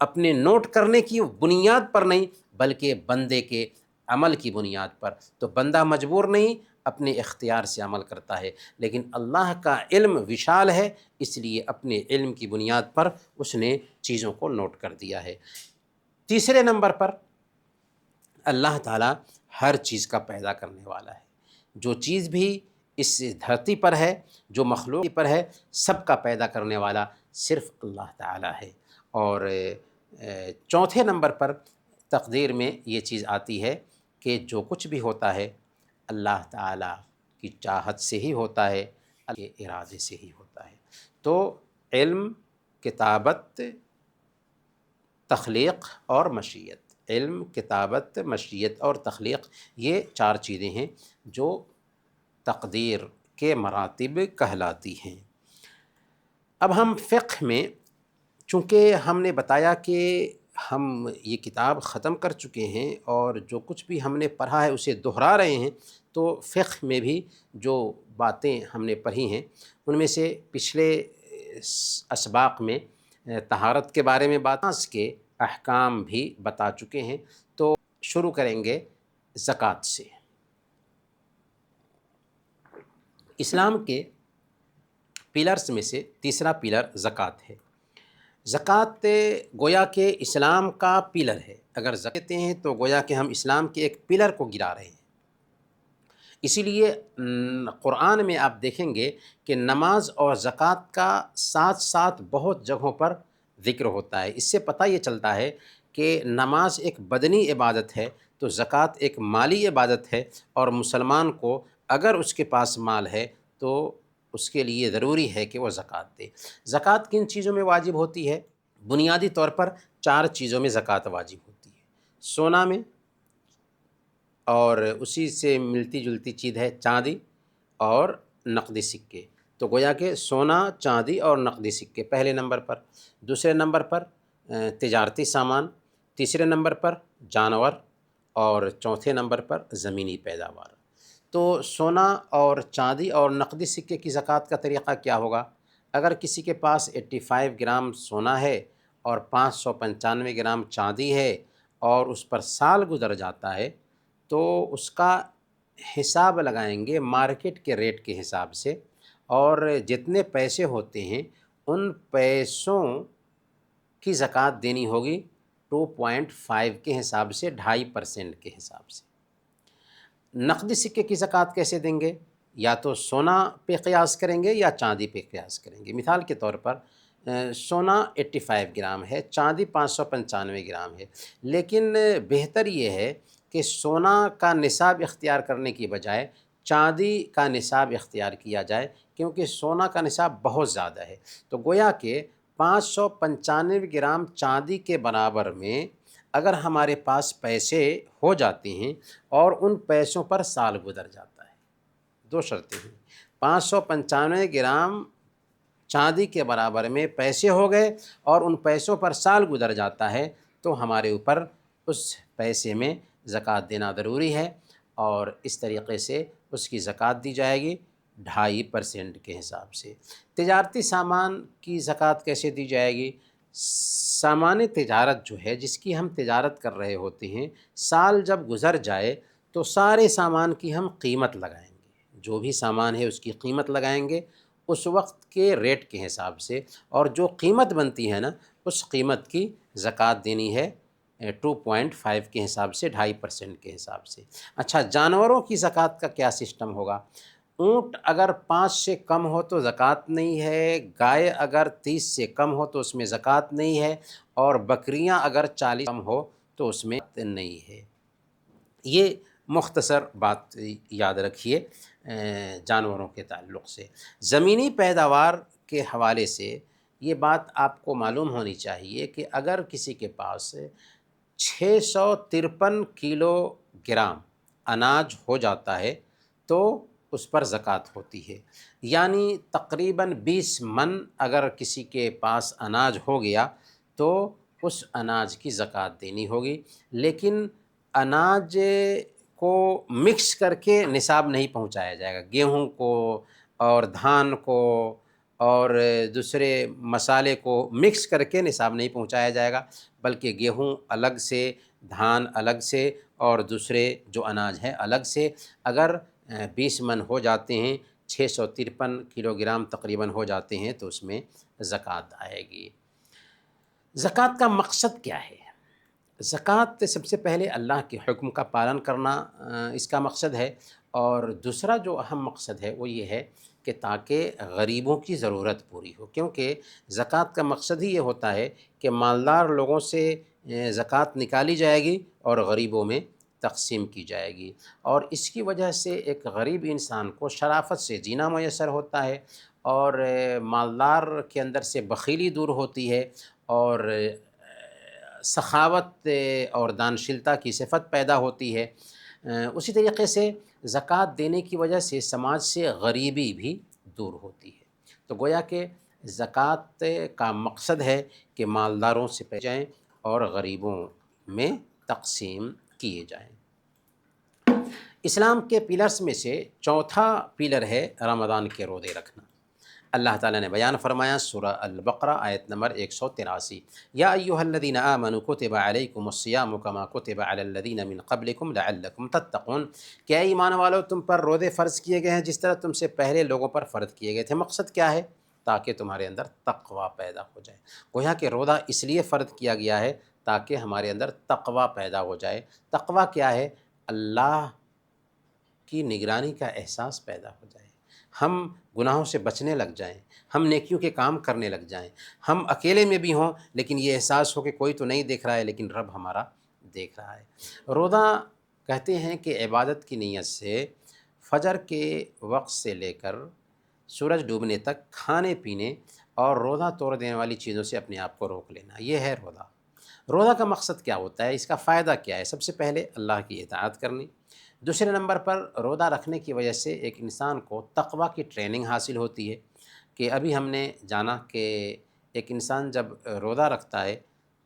اپنے نوٹ کرنے کی بنیاد پر نہیں بلکہ بندے کے عمل کی بنیاد پر۔ تو بندہ مجبور نہیں، اپنے اختیار سے عمل کرتا ہے، لیکن اللہ کا علم وشال ہے، اس لیے اپنے علم کی بنیاد پر اس نے چیزوں کو نوٹ کر دیا ہے۔ تیسرے نمبر پر اللہ تعالیٰ ہر چیز کا پیدا کرنے والا ہے۔ جو چیز بھی اس دھرتی پر ہے، جو مخلوق پر ہے، سب کا پیدا کرنے والا صرف اللہ تعالیٰ ہے۔ اور چوتھے نمبر پر تقدیر میں یہ چیز آتی ہے کہ جو کچھ بھی ہوتا ہے اللہ تعالیٰ کی چاہت سے ہی ہوتا ہے، اللہ کے ارادے سے ہی ہوتا ہے۔ تو علم، کتابت، تخلیق اور مشیت، علم، کتابت، مشیت اور تخلیق، یہ چار چیزیں ہیں جو تقدیر کے مراتب کہلاتی ہیں۔ اب ہم فقہ میں، چونکہ ہم نے بتایا کہ ہم یہ کتاب ختم کر چکے ہیں اور جو کچھ بھی ہم نے پڑھا ہے اسے دہرا رہے ہیں، تو فقہ میں بھی جو باتیں ہم نے پڑھی ہیں ان میں سے پچھلے اسباق میں طہارت کے بارے میں نماز کے احکام بھی بتا چکے ہیں۔ تو شروع کریں گے زکوٰۃ سے۔ اسلام کے پلرز میں سے تیسرا پلر زکوٰۃ ہے۔ زکوٰۃ گویا کہ اسلام کا پلر ہے۔ اگر زکوٰۃ دیتے ہیں تو گویا کہ ہم اسلام کے ایک پلر کو گرا رہے ہیں۔ اسی لیے قرآن میں آپ دیکھیں گے کہ نماز اور زکوٰۃ کا ساتھ ساتھ بہت جگہوں پر ذکر ہوتا ہے۔ اس سے پتہ یہ چلتا ہے کہ نماز ایک بدنی عبادت ہے تو زکوٰۃ ایک مالی عبادت ہے، اور مسلمان کو اگر اس کے پاس مال ہے تو اس کے لیے ضروری ہے کہ وہ زکوٰۃ دے۔ زکوٰۃ کن چیزوں میں واجب ہوتی ہے؟ بنیادی طور پر چار چیزوں میں زکوٰۃ واجب ہوتی ہے۔ سونا میں، اور اسی سے ملتی جلتی چیز ہے چاندی اور نقدی سکے۔ تو گویا کہ سونا، چاندی اور نقدی سکے پہلے نمبر پر۔ دوسرے نمبر پر تجارتی سامان، تیسرے نمبر پر جانور، اور چوتھے نمبر پر زمینی پیداوار۔ تو سونا اور چاندی اور نقدی سکے کی زکوٰۃ کا طریقہ کیا ہوگا؟ اگر کسی کے پاس 85 گرام سونا ہے اور 595 گرام چاندی ہے اور اس پر سال گزر جاتا ہے تو اس کا حساب لگائیں گے مارکیٹ کے ریٹ کے حساب سے، اور جتنے پیسے ہوتے ہیں ان پیسوں کی زکوٰۃ دینی ہوگی 2.5 کے حساب سے، 2.5% کے حساب سے۔ نقدی سکے کی زکوٰۃ کیسے دیں گے؟ یا تو سونا پہ قیاس کریں گے یا چاندی پہ قیاس کریں گے۔ مثال کے طور پر سونا 85 گرام ہے، چاندی 595 گرام ہے، لیکن بہتر یہ ہے کہ سونا کا نصاب اختیار کرنے کی بجائے چاندی کا نصاب اختیار کیا جائے، کیونکہ سونا کا نصاب بہت زیادہ ہے۔ تو گویا کہ 595 گرام چاندی کے برابر میں اگر ہمارے پاس پیسے ہو جاتے ہیں اور ان پیسوں پر سال گزر جاتا ہے، دو شرطیں ہیں۔ 595 گرام چاندی کے برابر میں پیسے ہو گئے اور ان پیسوں پر سال گزر جاتا ہے تو ہمارے اوپر اس پیسے میں زکوٰۃ دینا ضروری ہے، اور اس طریقے سے اس کی زکوٰۃ دی جائے گی 2.5% کے حساب سے۔ تجارتی سامان کی زکوٰۃ کیسے دی جائے گی؟ سامان تجارت جو ہے، جس کی ہم تجارت کر رہے ہوتے ہیں، سال جب گزر جائے تو سارے سامان کی ہم قیمت لگائیں گے، جو بھی سامان ہے اس کی قیمت لگائیں گے اس وقت کے ریٹ کے حساب سے، اور جو قیمت بنتی ہے نا اس قیمت کی زکوٰۃ دینی ہے 2.5 کے حساب سے، 2.5% کے حساب سے۔ اچھا، جانوروں کی زکوٰۃ کا کیا سسٹم ہوگا؟ اونٹ اگر 5 سے کم ہو تو زکوٰۃ نہیں ہے، گائے اگر 30 سے کم ہو تو اس میں زکوٰۃ نہیں ہے، اور بکریاں اگر 40 کم ہو تو اس میں نہیں ہے۔ یہ مختصر بات یاد رکھیے جانوروں کے تعلق سے۔ زمینی پیداوار کے حوالے سے یہ بات آپ کو معلوم ہونی چاہیے کہ اگر کسی کے پاس 653 کلو گرام اناج ہو جاتا ہے تو اس پر زکوٰۃ ہوتی ہے، یعنی تقریباً 20 من اگر کسی کے پاس اناج ہو گیا تو اس اناج کی زکوٰۃ دینی ہوگی، لیکن اناج کو مکس کر کے نصاب نہیں پہنچایا جائے گا، گیہوں کو اور دھان کو اور دوسرے مسالے کو مکس کر کے نصاب نہیں پہنچایا جائے گا، بلکہ گیہوں الگ سے، دھان الگ سے اور دوسرے جو اناج ہے الگ سے۔ اگر 20 من ہو جاتے ہیں، 653 کلو گرام تقریباً ہو جاتے ہیں تو اس میں زکوٰۃ آئے گی۔ زکوٰۃ کا مقصد کیا ہے؟ زکوٰۃ سب سے پہلے اللہ کے حکم کا پالن کرنا اس کا مقصد ہے، اور دوسرا جو اہم مقصد ہے وہ یہ ہے کہ تاکہ غریبوں کی ضرورت پوری ہو، کیونکہ زکوٰۃ کا مقصد ہی یہ ہوتا ہے کہ مالدار لوگوں سے زکوٰۃ نکالی جائے گی اور غریبوں میں تقسیم کی جائے گی، اور اس کی وجہ سے ایک غریب انسان کو شرافت سے جینا میسر ہوتا ہے، اور مالدار کے اندر سے بخیلی دور ہوتی ہے، اور سخاوت اور دانشلتا کی صفت پیدا ہوتی ہے۔ اسی طریقے سے زکوٰۃ دینے کی وجہ سے سماج سے غریبی بھی دور ہوتی ہے۔ تو گویا کہ زکوٰۃ کا مقصد ہے کہ مالداروں سے پہ جائیں اور غریبوں میں تقسیم کیے جائیں۔ اسلام کے پلرز میں سے چوتھا پلر ہے رمضان کے روزے رکھنا۔ اللہ تعالیٰ نے بیان فرمایا سورہ البقرہ آیت نمبر 183، یا ایھا الذین آمنوا کتب علیکم الصیام کما کتب علی الذین من قبلکم لعلکم تتقون، کہ اے ایمان والو تم پر روزے فرض کیے گئے ہیں جس طرح تم سے پہلے لوگوں پر فرض کیے گئے تھے۔ مقصد کیا ہے؟ تاکہ تمہارے اندر تقوی پیدا ہو جائے۔ گویا کہ روزہ اس لیے فرض کیا گیا ہے تاکہ ہمارے اندر تقوی پیدا ہو جائے۔ تقوی کیا ہے؟ اللہ کی نگرانی کا احساس پیدا ہو جائے، ہم گناہوں سے بچنے لگ جائیں، ہم نیکیوں کے کام کرنے لگ جائیں، ہم اکیلے میں بھی ہوں لیکن یہ احساس ہو کہ کوئی تو نہیں دیکھ رہا ہے لیکن رب ہمارا دیکھ رہا ہے۔ روزہ کہتے ہیں کہ عبادت کی نیت سے فجر کے وقت سے لے کر سورج ڈوبنے تک کھانے پینے اور روزہ توڑ دینے والی چیزوں سے اپنے آپ کو روک لینا، یہ ہے روزہ۔ روزہ کا مقصد کیا ہوتا ہے؟ اس کا فائدہ کیا ہے؟ سب سے پہلے اللہ کی اطاعت کرنی، دوسرے نمبر پر روزہ رکھنے کی وجہ سے ایک انسان کو تقوی کی ٹریننگ حاصل ہوتی ہے، کہ ابھی ہم نے جانا کہ ایک انسان جب روزہ رکھتا ہے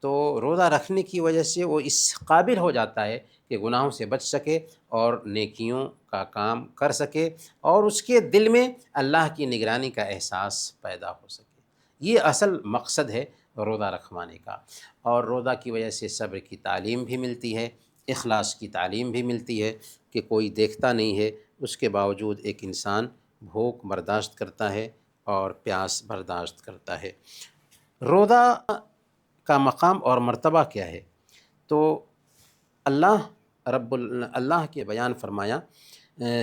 تو روزہ رکھنے کی وجہ سے وہ اس قابل ہو جاتا ہے کہ گناہوں سے بچ سکے اور نیکیوں کا کام کر سکے، اور اس کے دل میں اللہ کی نگرانی کا احساس پیدا ہو سکے۔ یہ اصل مقصد ہے روزہ رکھوانے کا، اور روزہ کی وجہ سے صبر کی تعلیم بھی ملتی ہے، اخلاص کی تعلیم بھی ملتی ہے، کہ کوئی دیکھتا نہیں ہے اس کے باوجود ایک انسان بھوک برداشت کرتا ہے اور پیاس برداشت کرتا ہے۔ روزہ کا مقام اور مرتبہ کیا ہے؟ تو اللہ کے بیان فرمایا،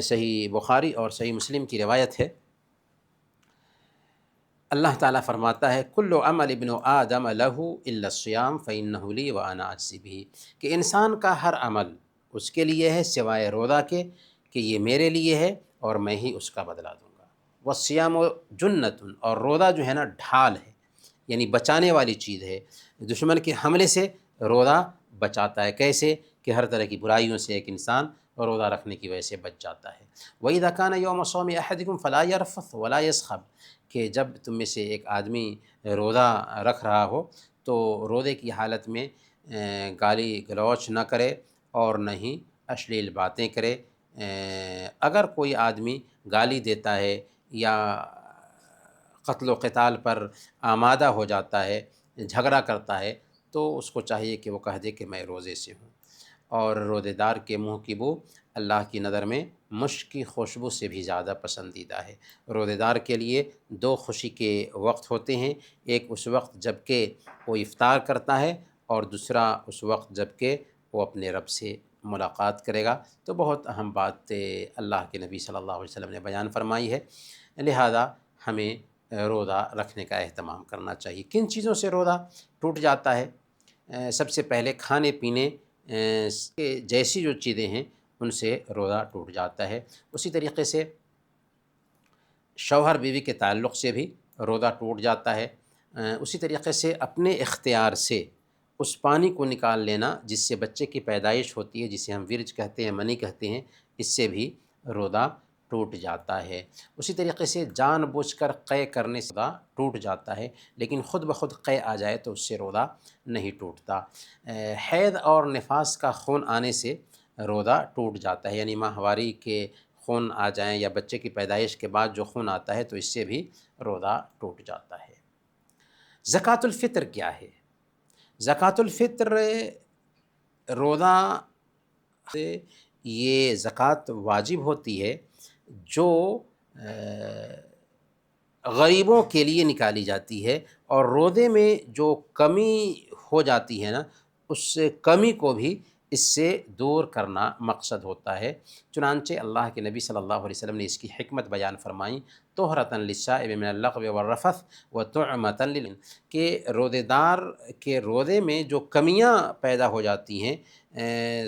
صحیح بخاری اور صحیح مسلم کی روایت ہے، اللہ تعالیٰ فرماتا ہے کل عمل ابن آدم لہ الا الصیام فإنہ لی وأنا اجزی بہ، کہ انسان کا ہر عمل اس کے لیے ہے سوائے روزہ کے، کہ یہ میرے لیے ہے اور میں ہی اس کا بدلہ دوں گا۔ والصیام جنۃ، اور روزہ جو ہے نا ڈھال ہے، یعنی بچانے والی چیز ہے، دشمن کے حملے سے روزہ بچاتا ہے۔ کیسے؟ کہ ہر طرح کی برائیوں سے ایک انسان روزہ رکھنے کی وجہ سے بچ جاتا ہے۔ وَإِذَا كَانَ يَوْمُ صَوْمِ أَحَدِكُمْ فَلَا يَرْفُثْ وَلَا يَسْخَبْ، کہ جب تم میں سے ایک آدمی روزہ رکھ رہا ہو تو روزے کی حالت میں گالی گلوچ نہ کرے اور نہ ہی اشلیل باتیں کرے۔ اگر کوئی آدمی گالی دیتا ہے یا قتل و قتال پر آمادہ ہو جاتا ہے، جھگڑا کرتا ہے، تو اس کو چاہیے کہ وہ کہہ دے کہ میں روزے سے ہوں۔ اور روزے دار کے منہ کی بو اللہ کی نظر میں مشک کی خوشبو سے بھی زیادہ پسندیدہ ہے۔ روزے دار کے لیے دو خوشی کے وقت ہوتے ہیں، ایک اس وقت جب کہ وہ افطار کرتا ہے، اور دوسرا اس وقت جب کہ وہ اپنے رب سے ملاقات کرے گا۔ تو بہت اہم بات اللہ کے نبی صلی اللہ علیہ وسلم نے بیان فرمائی ہے، لہذا ہمیں روزہ رکھنے کا اہتمام کرنا چاہیے۔ کن چیزوں سے روزہ ٹوٹ جاتا ہے؟ سب سے پہلے کھانے پینے جیسی جو چیزیں ہیں ان سے روزہ ٹوٹ جاتا ہے۔ اسی طریقے سے شوہر بیوی کے تعلق سے بھی روزہ ٹوٹ جاتا ہے، اسی طریقے سے اپنے اختیار سے اس پانی کو نکال لینا جس سے بچے کی پیدائش ہوتی ہے، جسے ہم ورج کہتے ہیں، منی کہتے ہیں، اس سے بھی روزہ ٹوٹ جاتا ہے۔ اسی طریقے سے جان بوجھ کر قے کرنے سے روزہ ٹوٹ جاتا ہے، لیکن خود بخود قے آ جائے تو اس سے روزہ نہیں ٹوٹتا۔ حیض اور نفاس کا خون آنے سے روزہ ٹوٹ جاتا ہے، یعنی ماہواری کے خون آ جائیں یا بچے کی پیدائش کے بعد جو خون آتا ہے تو اس سے بھی روزہ ٹوٹ جاتا ہے۔ زکوٰۃ الفطر کیا ہے؟ زکوٰۃ الفطر روزہ سے یہ زکوٰۃ واجب ہوتی ہے جو غریبوں کے لیے نکالی جاتی ہے، اور روزے میں جو کمی ہو جاتی ہے نا، اس کمی کو بھی اس سے دور کرنا مقصد ہوتا ہے۔ چنانچہ اللہ کے نبی صلی اللہ علیہ وسلم نے اس کی حکمت بیان فرمائی، طہرۃ للصائم من اللغو والرفث وطعمۃ کہ روزے دار کے روزے میں جو کمیاں پیدا ہو جاتی ہیں،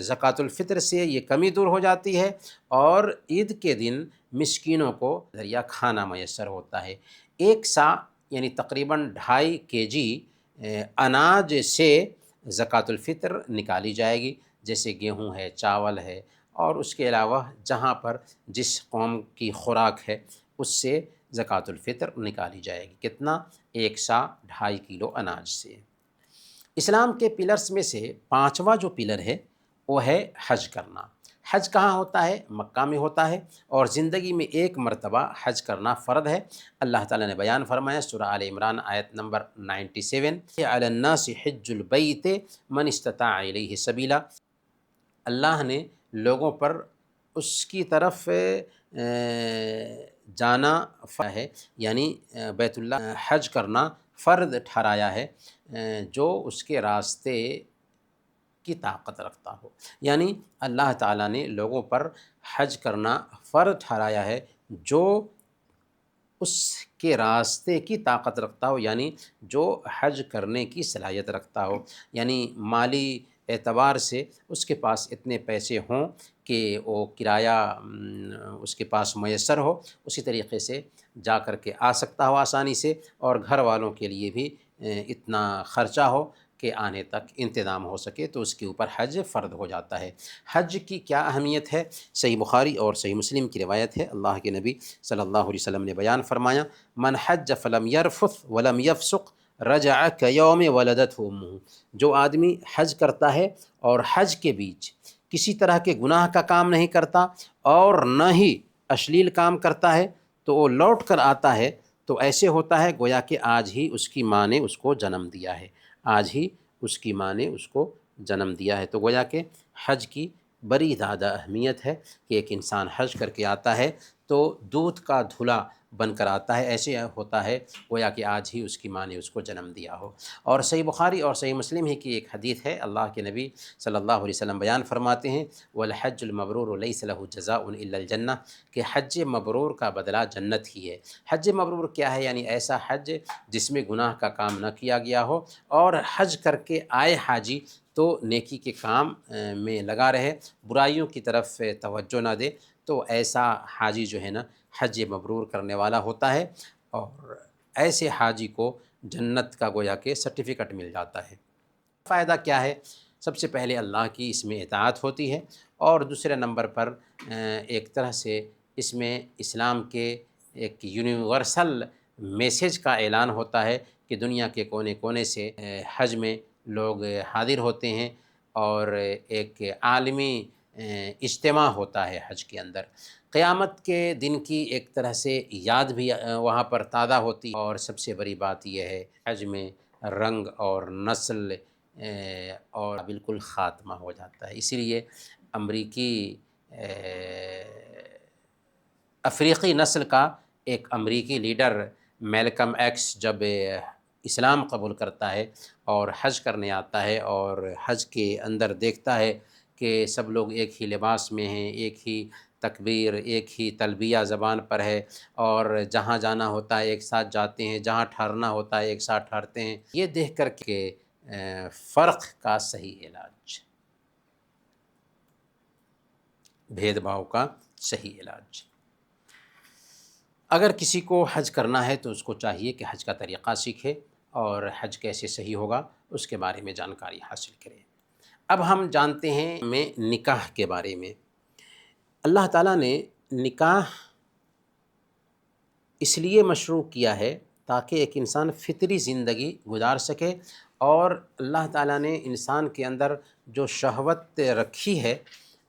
زکوٰۃ الفطر سے یہ کمی دور ہو جاتی ہے، اور عید کے دن مسکینوں کو ذریعہ کھانا میسر ہوتا ہے۔ ایک سا یعنی تقریباً 2.5 kg اناج سے زکوٰۃ الفطر نکالی جائے گی، جیسے گیہوں ہے، چاول ہے، اور اس کے علاوہ جہاں پر جس قوم کی خوراک ہے اس سے زکوٰۃ الفطر نکالی جائے گی۔ کتنا؟ 1 سا 2.5 کلو اناج سے۔ اسلام کے پلرز میں سے 5واں جو پلر ہے وہ ہے حج کرنا۔ حج کہاں ہوتا ہے؟ مکہ میں ہوتا ہے، اور زندگی میں ایک مرتبہ حج کرنا فرض ہے۔ اللہ تعالیٰ نے بیان فرمایا سورہ آل عمران آیت نمبر 97، علی الناس حج البیت من استطاع الیہ سبیلا۔ اللہ نے لوگوں پر اس کی طرف جانا ہے، یعنی بیت اللہ حج کرنا فرض ٹھہرایا ہے جو اس کے راستے کی طاقت رکھتا ہو۔ یعنی اللہ تعالیٰ نے لوگوں پر حج کرنا فرض ٹھہرایا ہے جو اس کے راستے کی طاقت رکھتا ہو، یعنی جو حج کرنے کی صلاحیت رکھتا ہو، یعنی مالی اعتبار سے اس کے پاس اتنے پیسے ہوں کہ وہ کرایہ اس کے پاس میسر ہو، اسی طریقے سے جا کر کے آ سکتا ہو آسانی سے، اور گھر والوں کے لیے بھی اتنا خرچہ ہو کہ آنے تک انتظام ہو سکے، تو اس کے اوپر حج فرض ہو جاتا ہے۔ حج کی کیا اہمیت ہے؟ صحیح بخاری اور صحیح مسلم کی روایت ہے، اللہ کے نبی صلی اللہ علیہ وسلم نے بیان فرمایا، من حج فلم یرفث ولم یفسق رجع کیوم ولدتہ امہ۔ جو آدمی حج کرتا ہے اور حج کے بیچ کسی طرح کے گناہ کا کام نہیں کرتا اور نہ ہی اشلیل کام کرتا ہے، تو وہ لوٹ کر آتا ہے تو ایسے ہوتا ہے گویا کہ آج ہی اس کی ماں نے اس کو جنم دیا ہے، آج ہی اس کی ماں نے اس کو جنم دیا ہے۔ تو گویا کہ حج کی بڑی زیادہ اہمیت ہے کہ ایک انسان حج کر کے آتا ہے تو دودھ کا دھلا بن کر آتا ہے، ایسے ہوتا ہے گویا کہ آج ہی اس کی ماں نے اس کو جنم دیا ہو۔ اور صحیح بخاری اور صحیح مسلم ہی کی ایک حدیث ہے، اللہ کے نبی صلی اللہ علیہ وسلم بیان فرماتے ہیں، والحج المبرور لیس له جزاء الا الجنہ، کہ حج مبرور کا بدلہ جنت ہی ہے۔ حج مبرور کیا ہے؟ یعنی ایسا حج جس میں گناہ کا کام نہ کیا گیا ہو، اور حج کر کے آئے حاجی تو نیکی کے کام میں لگا رہے، برائیوں کی طرف توجہ نہ دے، تو ایسا حاجی جو ہے نا حج مبرور کرنے والا ہوتا ہے، اور ایسے حاجی کو جنت کا گویا کہ سرٹیفکیٹ مل جاتا ہے۔ فائدہ کیا ہے؟ سب سے پہلے اللہ کی اس میں اطاعت ہوتی ہے، اور دوسرے نمبر پر ایک طرح سے اس میں اسلام کے ایک یونیورسل میسیج کا اعلان ہوتا ہے کہ دنیا کے کونے کونے سے حج میں لوگ حاضر ہوتے ہیں، اور ایک عالمی اجتماع ہوتا ہے حج کے اندر۔ قیامت کے دن کی ایک طرح سے یاد بھی وہاں پر تازہ ہوتی ہے، اور سب سے بڑی بات یہ ہے حج میں رنگ اور نسل اور بالکل خاتمہ ہو جاتا ہے۔ اسی لیے امریکی افریقی نسل کا ایک امریکی لیڈر میلکم ایکس جب اسلام قبول کرتا ہے اور حج کرنے آتا ہے، اور حج کے اندر دیکھتا ہے کہ سب لوگ ایک ہی لباس میں ہیں، ایک ہی تکبیر، ایک ہی تلبیہ زبان پر ہے، اور جہاں جانا ہوتا ہے ایک ساتھ جاتے ہیں، جہاں ٹھہرنا ہوتا ہے ایک ساتھ ٹھہرتے ہیں، یہ دیکھ کر کے فرق کا صحیح علاج، بھید بھاؤ کا صحیح علاج۔ اگر کسی کو حج کرنا ہے تو اس کو چاہیے کہ حج کا طریقہ سیکھے، اور حج کیسے صحیح ہوگا اس کے بارے میں جانکاری حاصل کریں۔ اب ہم جانتے ہیں نکاح کے بارے میں۔ اللہ تعالیٰ نے نکاح اس لیے مشروع کیا ہے تاکہ ایک انسان فطری زندگی گزار سکے، اور اللہ تعالیٰ نے انسان کے اندر جو شہوت رکھی ہے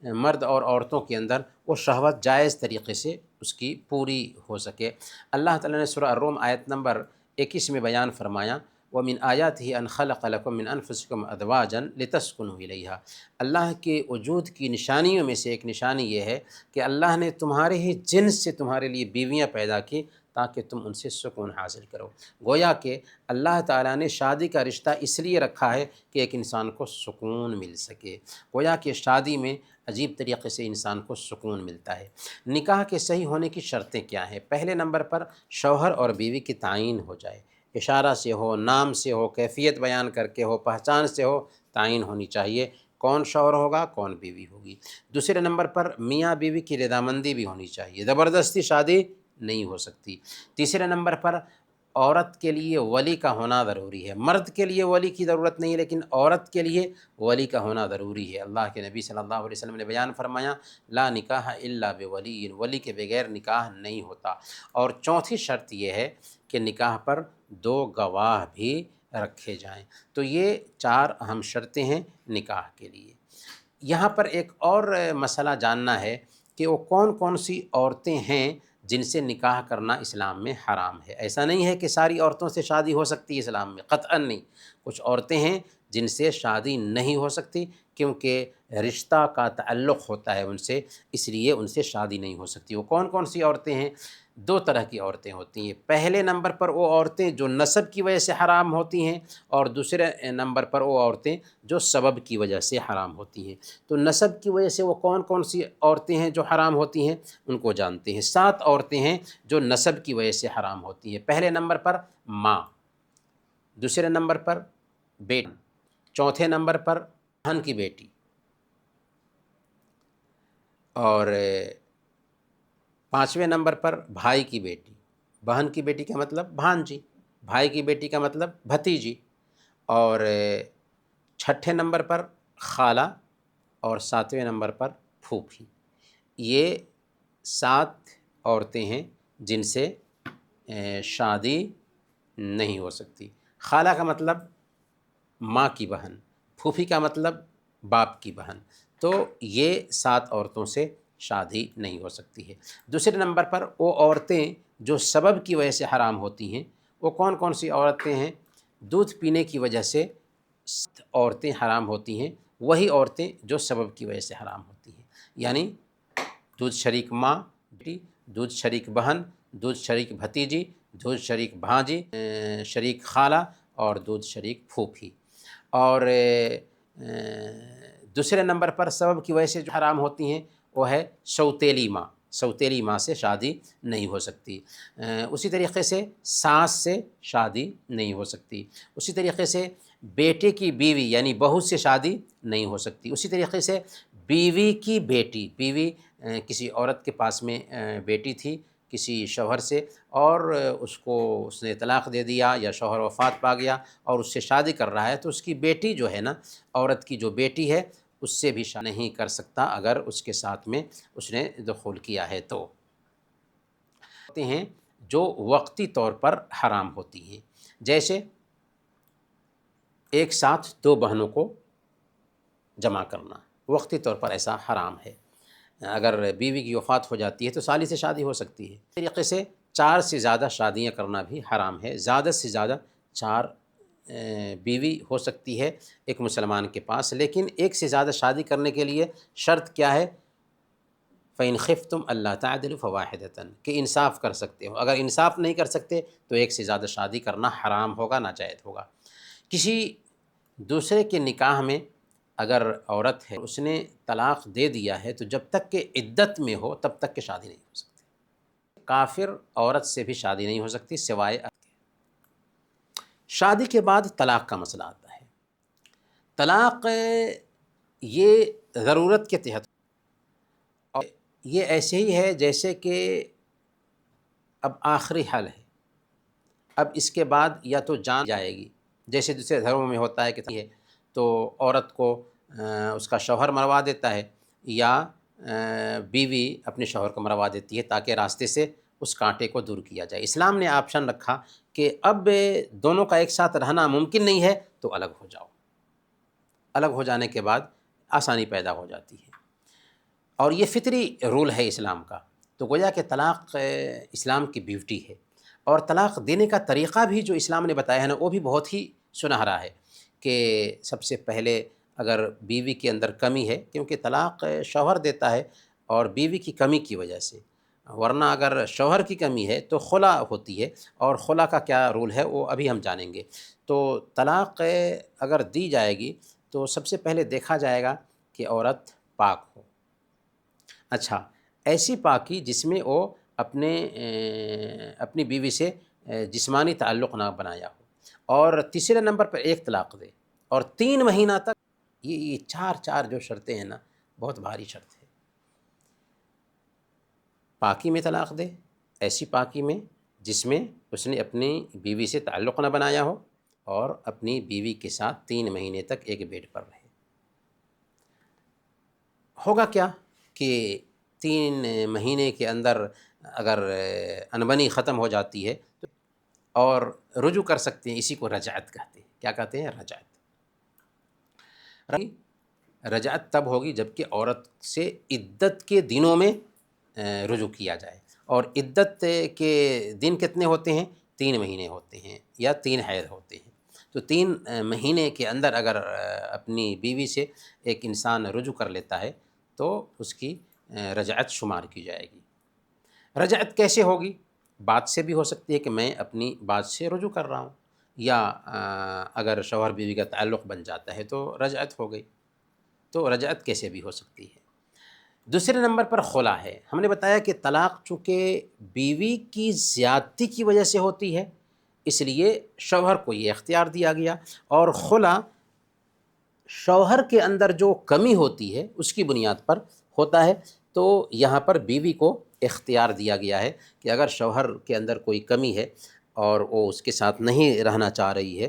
مرد اور عورتوں کے اندر، وہ شہوت جائز طریقے سے اس کی پوری ہو سکے۔ اللہ تعالیٰ نے سورہ الروم آیت نمبر 21 میں بیان فرمایا، وَمِنْ آيَاتِهِ أَنْ خَلَقَ لَكُم مِّنْ أَنفُسِكُمْ أَزْوَاجًا لِتَسْكُنُوا إِلَيْهَا۔ اللہ کے وجود کی نشانیوں میں سے ایک نشانی یہ ہے کہ اللہ نے تمہارے ہی جنس سے تمہارے لیے بیویاں پیدا کی تاکہ تم ان سے سکون حاصل کرو۔ گویا کہ اللہ تعالیٰ نے شادی کا رشتہ اس لیے رکھا ہے کہ ایک انسان کو سکون مل سکے۔ گویا کہ شادی میں عجیب طریقے سے انسان کو سکون ملتا ہے۔ نکاح کے صحیح ہونے کی شرطیں کیا ہیں؟ پہلے نمبر پر شوہر اور بیوی کی تعین ہو جائے، اشارہ سے ہو، نام سے ہو، کیفیت بیان کر کے ہو، پہچان سے ہو، تعین ہونی چاہیے کون شوہر ہوگا کون بیوی ہوگی۔ دوسرے نمبر پر میاں بیوی کی رضامندی بھی ہونی چاہیے، زبردستی شادی نہیں ہو سکتی۔ تیسرے نمبر پر عورت کے لیے ولی کا ہونا ضروری ہے۔ مرد کے لیے ولی کی ضرورت نہیں، لیکن عورت کے لیے ولی کا ہونا ضروری ہے۔ اللہ کے نبی صلی اللہ علیہ وسلم نے بیان فرمایا، لا نکاح الا بولی، ولی کے بغیر نکاح نہیں ہوتا۔ اور چوتھی شرط یہ ہے کہ نکاح پر 2 گواہ بھی رکھے جائیں۔ تو یہ 4 اہم شرطیں ہیں نکاح کے لیے۔ یہاں پر ایک اور مسئلہ جاننا ہے کہ وہ کون کون سی عورتیں ہیں جن سے نکاح کرنا اسلام میں حرام ہے۔ ایسا نہیں ہے کہ ساری عورتوں سے شادی ہو سکتی ہے اسلام میں، قطعاً نہیں۔ کچھ عورتیں ہیں جن سے شادی نہیں ہو سکتی کیونکہ رشتہ کا تعلق ہوتا ہے ان سے، اس لیے ان سے شادی نہیں ہو سکتی۔ وہ کون کون سی عورتیں ہیں؟ 2 طرح کی عورتیں ہوتی ہیں۔ پہلے نمبر پر وہ عورتیں جو نسب کی وجہ سے حرام ہوتی ہیں، اور دوسرے نمبر پر وہ عورتیں جو سبب کی وجہ سے حرام ہوتی ہیں۔ تو نسب کی وجہ سے وہ کون کون سی عورتیں ہیں جو حرام ہوتی ہیں، ان کو جانتے ہیں۔ 7 عورتیں ہیں جو نسب کی وجہ سے حرام ہوتی ہیں۔ پہلے نمبر پر ماں، دوسرے نمبر پر بیٹی، چوتھے نمبر پر بہن کی بیٹی، اور 5ویں نمبر پر بھائی کی بیٹی۔ بہن کی بیٹی کا مطلب بھانجی، بھائی کی بیٹی کا مطلب بھتیجی، اور 6 نمبر پر خالہ، اور 7ویں نمبر پر پھوپھی۔ یہ 7 عورتیں ہیں جن سے شادی نہیں ہو سکتی۔ خالہ کا مطلب ماں کی بہن، پھوپھی کا مطلب باپ کی بہن۔ تو یہ 7 عورتوں سے شادی نہیں ہو سکتی ہے۔ دوسرے نمبر پر وہ عورتیں جو سبب کی وجہ سے حرام ہوتی ہیں، وہ کون کون سی عورتیں ہیں؟ دودھ پینے کی وجہ سے 7 عورتیں حرام ہوتی ہیں، وہی عورتیں جو سبب کی وجہ سے حرام ہوتی ہیں، یعنی دودھ شریک ماں بیٹی، دودھ شریک بہن، دودھ شریک بھتیجی، دودھ شریک بھانجی، شریک خالہ، اور دودھ شریک پھوپھی۔ اور دوسرے نمبر پر سبب کی وجہ سے جو حرام ہوتی ہیں وہ ہے سوتیلی ماں۔ سوتیلی ماں سے شادی نہیں ہو سکتی۔ اسی طریقے سے ساس سے شادی نہیں ہو سکتی۔ اسی طریقے سے بیٹے کی بیوی یعنی بہو سے شادی نہیں ہو سکتی۔ اسی طریقے سے بیوی کی بیٹی، بیوی کسی عورت کے پاس میں بیٹی تھی کسی شوہر سے، اور اس نے طلاق دے دیا یا شوہر وفات پا گیا اور اس سے شادی کر رہا ہے، تو اس کی بیٹی جو ہے نا، عورت کی جو بیٹی ہے، اس سے بھی شادی نہیں کر سکتا اگر اس کے ساتھ میں اس نے دخول کیا ہے تو۔ ہوتے ہیں جو وقتی طور پر حرام ہوتی ہیں، جیسے ایک ساتھ 2 بہنوں کو جمع کرنا، وقتی طور پر ایسا حرام ہے۔ اگر بیوی کی وفات ہو جاتی ہے تو سالی سے شادی ہو سکتی ہے۔ اس طریقے سے 4 سے زیادہ شادیاں کرنا بھی حرام ہے۔ زیادہ سے زیادہ 4 بیوی ہو سکتی ہے ایک مسلمان کے پاس، لیکن ایک سے زیادہ شادی کرنے کے لیے شرط کیا ہے؟ فَإِنْ خِفْتُمْ أَلَّا تَعْدِلُوا فَوَاحِدَةً، کہ انصاف کر سکتے ہو۔ اگر انصاف نہیں کر سکتے تو ایک سے زیادہ شادی کرنا حرام ہوگا، ناجائز ہوگا۔ کسی دوسرے کے نکاح میں اگر عورت ہے اس نے طلاق دے دیا ہے تو جب تک کہ عدت میں ہو تب تک کہ شادی نہیں ہو سکتی۔ کافر عورت سے بھی شادی نہیں ہو سکتی سوائے شادی کے بعد طلاق کا مسئلہ آتا ہے۔ طلاق یہ ضرورت کے تحت، اور یہ ایسے ہی ہے جیسے کہ اب آخری حل ہے، اب اس کے بعد یا تو جان جائے گی، جیسے دوسرے دھرموں میں ہوتا ہے کہ تو عورت کو اس کا شوہر مروا دیتا ہے، یا بیوی اپنے شوہر کو مروا دیتی ہے تاکہ راستے سے اس کانٹے کو دور کیا جائے۔ اسلام نے آپشن رکھا کہ اب دونوں کا ایک ساتھ رہنا ممکن نہیں ہے تو الگ ہو جاؤ۔ الگ ہو جانے کے بعد آسانی پیدا ہو جاتی ہے، اور یہ فطری رول ہے اسلام کا۔ تو گویا کہ طلاق اسلام کی بیوٹی ہے، اور طلاق دینے کا طریقہ بھی جو اسلام نے بتایا ہے نا، وہ بھی بہت ہی سنہرا ہے کہ سب سے پہلے اگر بیوی کے اندر کمی ہے، کیونکہ طلاق شوہر دیتا ہے اور بیوی کی کمی کی وجہ سے، ورنہ اگر شوہر کی کمی ہے تو خلا ہوتی ہے، اور خلا کا کیا رول ہے وہ ابھی ہم جانیں گے۔ تو طلاق اگر دی جائے گی تو سب سے پہلے دیکھا جائے گا کہ عورت پاک ہو۔ اچھا، ایسی پاکی جس میں وہ اپنی بیوی سے جسمانی تعلق نہ بنایا ہو، اور تیسرے نمبر پر ایک طلاق دے، اور 3 مہینہ تک، یہ چار جو شرطیں ہیں نا، بہت بھاری شرط ہے۔ پاکی میں طلاق دے، ایسی پاکی میں جس میں اس نے اپنی بیوی سے تعلق نہ بنایا ہو، اور اپنی بیوی کے ساتھ 3 مہینے تک ایک بیڈ پر رہے۔ ہوگا کیا کہ 3 مہینے کے اندر اگر انبنی ختم ہو جاتی ہے تو اور رجوع کر سکتے ہیں، اسی کو رجعت کہتے ہیں۔ کیا کہتے ہیں؟ رجعت۔ رجعت تب ہوگی جب کہ عورت سے عدت کے دنوں میں رجوع کیا جائے، اور عدت کے دن کتنے ہوتے ہیں؟ 3 مہینے ہوتے ہیں، یا 3 حیض ہوتے ہیں۔ تو 3 مہینے کے اندر اگر اپنی بیوی سے ایک انسان رجوع کر لیتا ہے تو اس کی رجعت شمار کی جائے گی۔ رجعت کیسے ہوگی؟ بات سے بھی ہو سکتی ہے کہ میں اپنی بات سے رجوع کر رہا ہوں، یا اگر شوہر بیوی کا تعلق بن جاتا ہے تو رجعت ہو گئی۔ تو رجعت کیسے بھی ہو سکتی ہے۔ دوسرے نمبر پر خلا ہے۔ ہم نے بتایا کہ طلاق چونکہ بیوی کی زیادتی کی وجہ سے ہوتی ہے، اس لیے شوہر کو یہ اختیار دیا گیا، اور خلا شوہر کے اندر جو کمی ہوتی ہے اس کی بنیاد پر ہوتا ہے۔ تو یہاں پر بیوی کو اختیار دیا گیا ہے کہ اگر شوہر کے اندر کوئی کمی ہے اور وہ اس کے ساتھ نہیں رہنا چاہ رہی ہے،